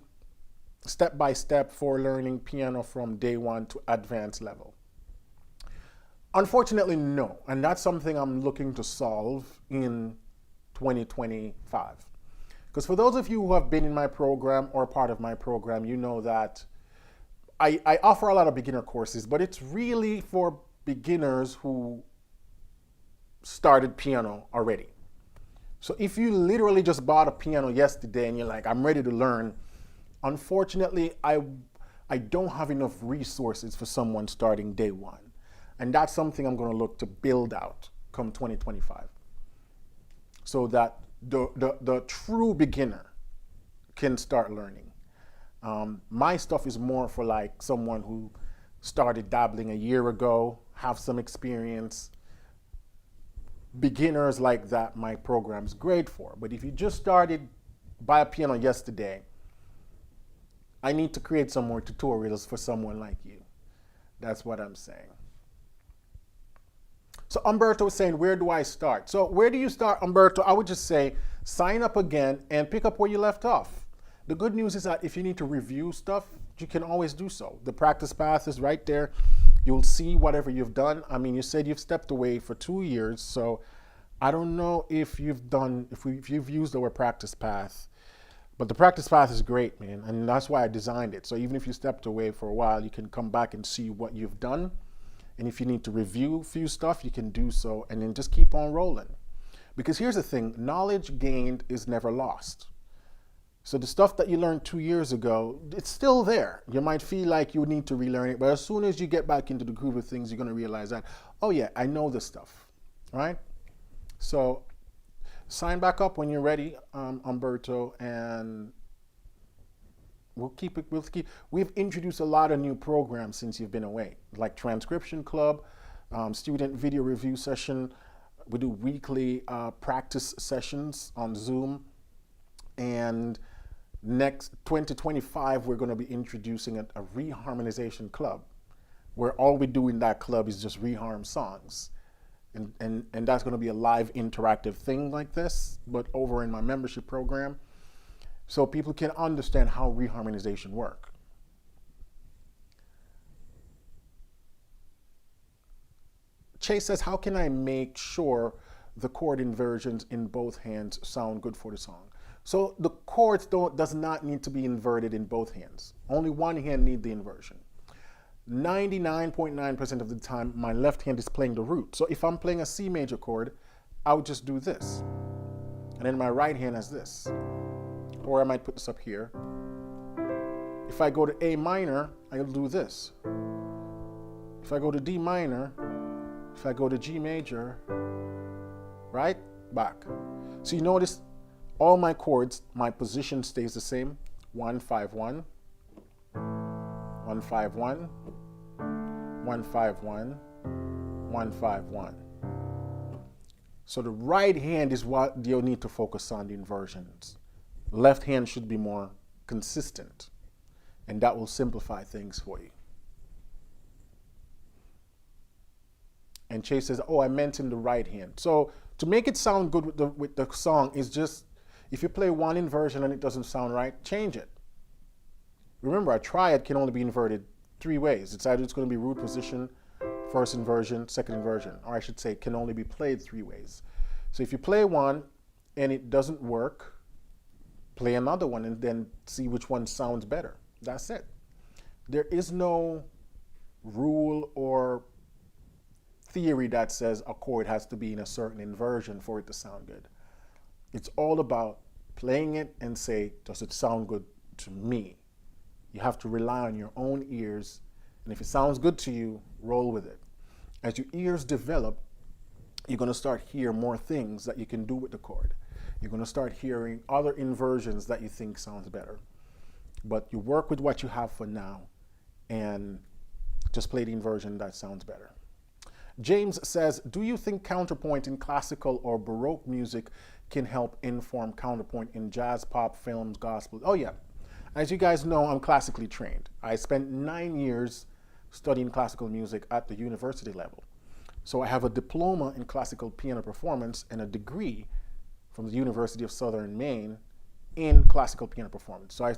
step-by-step for learning piano from day one to advanced level? Unfortunately, no. And that's something I'm looking to solve in 2025. Because for those of you who have been in my program or part of my program, you know that I offer a lot of beginner courses, but it's really for beginners who started piano already. So if you literally just bought a piano yesterday and you're like, I'm ready to learn, unfortunately, I don't have enough resources for someone starting day one. And that's something I'm going to look to build out come 2025. So that the true beginner can start learning. My stuff is more for like someone who started dabbling a year ago, have some experience, beginners like that, my program's great for. But if you just started buy a piano yesterday, I need to create some more tutorials for someone like you. That's what I'm saying. So Umberto was saying, where do I start? So where do you start, Umberto? I would just say, sign up again and pick up where you left off. The good news is that if you need to review stuff, you can always do so. The practice path is right there. You'll see whatever you've done. I mean, you said you've stepped away for 2 years, so I don't know if you've used our practice path, but the practice path is great, man, and that's why I designed it. So even if you stepped away for a while, you can come back and see what you've done. And if you need to review a few stuff, you can do so, and then just keep on rolling. Because here's the thing, knowledge gained is never lost. So the stuff that you learned 2 years ago, it's still there. You might feel like you need to relearn it, but as soon as you get back into the groove of things, you're gonna realize that, oh yeah, I know this stuff, right? So sign back up when you're ready, Umberto, and we've introduced a lot of new programs since you've been away, like Transcription Club, student video review session. We do weekly practice sessions on Zoom. And next 2025, we're going to be introducing a reharmonization club, where all we do in that club is just reharm songs. And that's going to be a live interactive thing like this, but over in my membership program, so people can understand how reharmonization works. Chase says, how can I make sure the chord inversions in both hands sound good for the song? So the chords does not need to be inverted in both hands. Only one hand needs the inversion. 99.9% of the time, my left hand is playing the root. So if I'm playing a C major chord, I would just do this. And then my right hand has this. Or I might put this up here. If I go to A minor, I'll do this. If I go to D minor, if I go to G major, right? Back. So you notice all my chords, my position stays the same. 1, 5, 1. 1, 5, 1. 1, 5, 1. 1, 5, 1. So the right hand is what you'll need to focus on, the inversions. Left hand should be more consistent, and that will simplify things for you. And Chase says, oh, I meant in the right hand. So to make it sound good with the song is just, if you play one inversion and it doesn't sound right, change it. Remember, a triad can only be inverted 3 ways. It's either it's going to be root position, first inversion, second inversion, or I should say it can only be played 3 ways. So if you play one and it doesn't work, play another one and then see which one sounds better. That's it. There is no rule or theory that says a chord has to be in a certain inversion for it to sound good. It's all about playing it and say, does it sound good to me? You have to rely on your own ears, and if it sounds good to you, roll with it. As your ears develop, you're going to start hear more things that you can do with the chord. You're going to start hearing other inversions that you think sounds better. But you work with what you have for now and just play the inversion that sounds better. James says, do you think counterpoint in classical or Baroque music can help inform counterpoint in jazz, pop, films, gospel? Oh yeah. As you guys know, I'm classically trained. I spent 9 years studying classical music at the university level. So I have a diploma in classical piano performance and a degree from the University of Southern Maine in classical piano performance. So I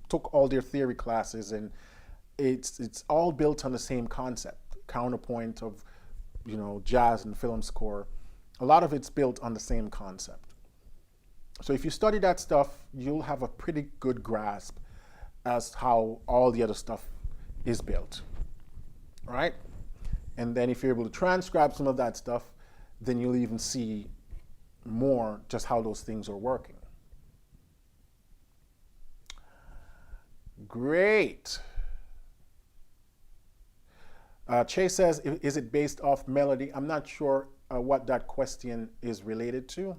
took all their theory classes, and it's all built on the same concept, counterpoint of, you know, jazz and film score. A lot of it's built on the same concept. So if you study that stuff, you'll have a pretty good grasp as how all the other stuff is built, right? And then if you're able to transcribe some of that stuff, then you'll even see more just how those things are working. Great. Chase says, is it based off melody? I'm not sure what that question is related to.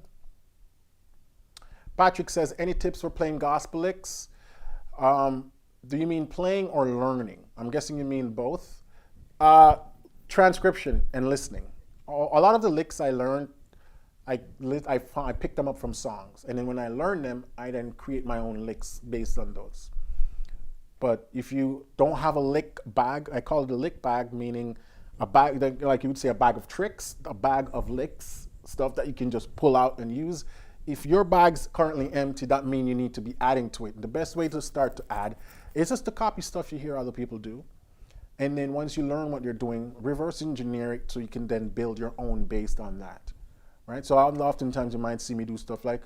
Patrick says, any tips for playing gospel licks? Do you mean playing or learning? I'm guessing you mean both. Transcription and listening. A lot of the licks I learned I picked them up from songs, and then when I learn them, I then create my own licks based on those. But if you don't have a lick bag, I call it a lick bag, meaning a bag, like you would say, a bag of tricks, a bag of licks, stuff that you can just pull out and use. If your bag's currently empty, that means you need to be adding to it. The best way to start to add is just to copy stuff you hear other people do. And then once you learn what you're doing, reverse engineer it so you can then build your own based on that. Right? So oftentimes you might see me do stuff like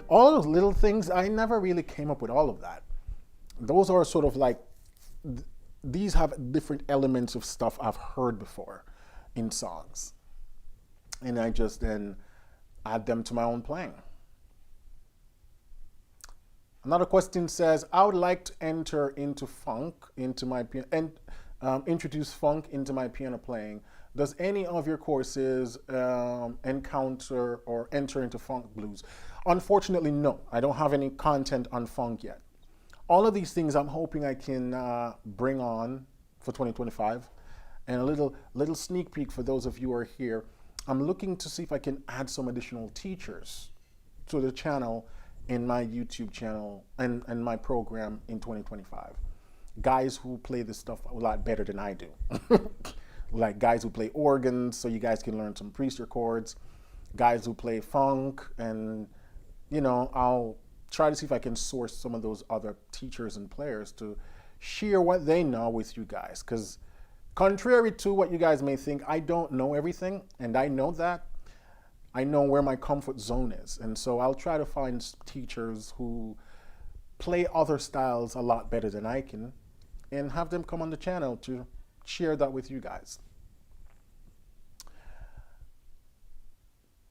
all those little things. I never really came up with all of that. Those are sort of like, these have different elements of stuff I've heard before in songs. And I just then add them to my own playing. Another question says, I would like to enter into funk into my piano and introduce funk into my piano playing. Does any of your courses encounter or enter into funk blues? Unfortunately, no. I don't have any content on funk yet. All of these things I'm hoping I can bring on for 2025. And a little sneak peek for those of you who are here. I'm looking to see if I can add some additional teachers to the channel in my YouTube channel and my program in 2025. Guys who play this stuff a lot better than I do. Like guys who play organs, so you guys can learn some Priester chords. Guys who play funk, and you know, I'll try to see if I can source some of those other teachers and players to share what they know with you guys. Because contrary to what you guys may think, I don't know everything, and I know that. I know where my comfort zone is, and so I'll try to find teachers who play other styles a lot better than I can, and have them come on the channel to share that with you guys.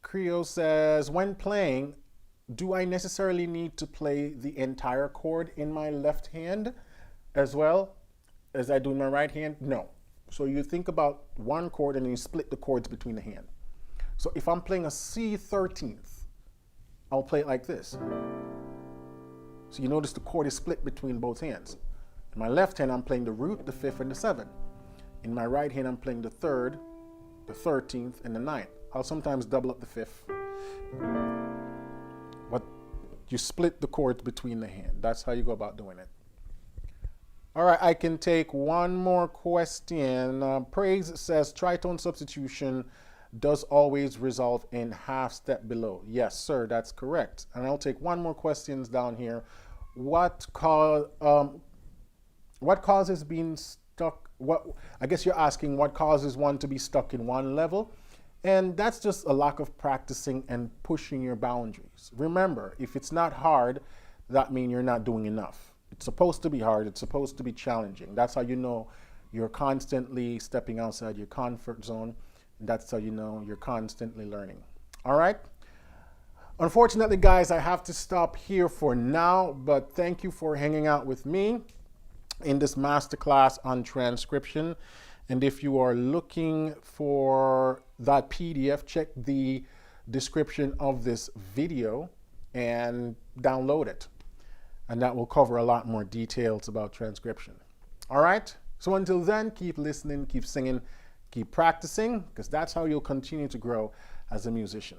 Creo says, when playing, do I necessarily need to play the entire chord in my left hand as well as I do in my right hand? No. So you think about one chord and then you split the chords between the hand. So if I'm playing a C 13th, I'll play it like this. So you notice the chord is split between both hands. In my left hand, I'm playing the root, the 5th, and the 7th. In my right hand, I'm playing the 3rd, the 13th, and the 9th. I'll sometimes double up the 5th. But you split the chords between the hand. That's how you go about doing it. All right, I can take one more question. Praise says, tritone substitution does always resolve in half step below. Yes, sir, that's correct. And I'll take one more question down here. What causes being stuck? I guess you're asking what causes one to be stuck in one level, and that's just a lack of practicing and pushing your boundaries. Remember, if it's not hard, that means you're not doing enough. It's supposed to be hard. It's supposed to be challenging. That's how you know you're constantly stepping outside your comfort zone. And that's how you know you're constantly learning. All right. Unfortunately, guys, I have to stop here for now, but thank you for hanging out with me in this masterclass on transcription. And if you are looking for that PDF, check the description of this video and download it. And that will cover a lot more details about transcription. All right? So until then, keep listening, keep singing, keep practicing, because that's how you'll continue to grow as a musician.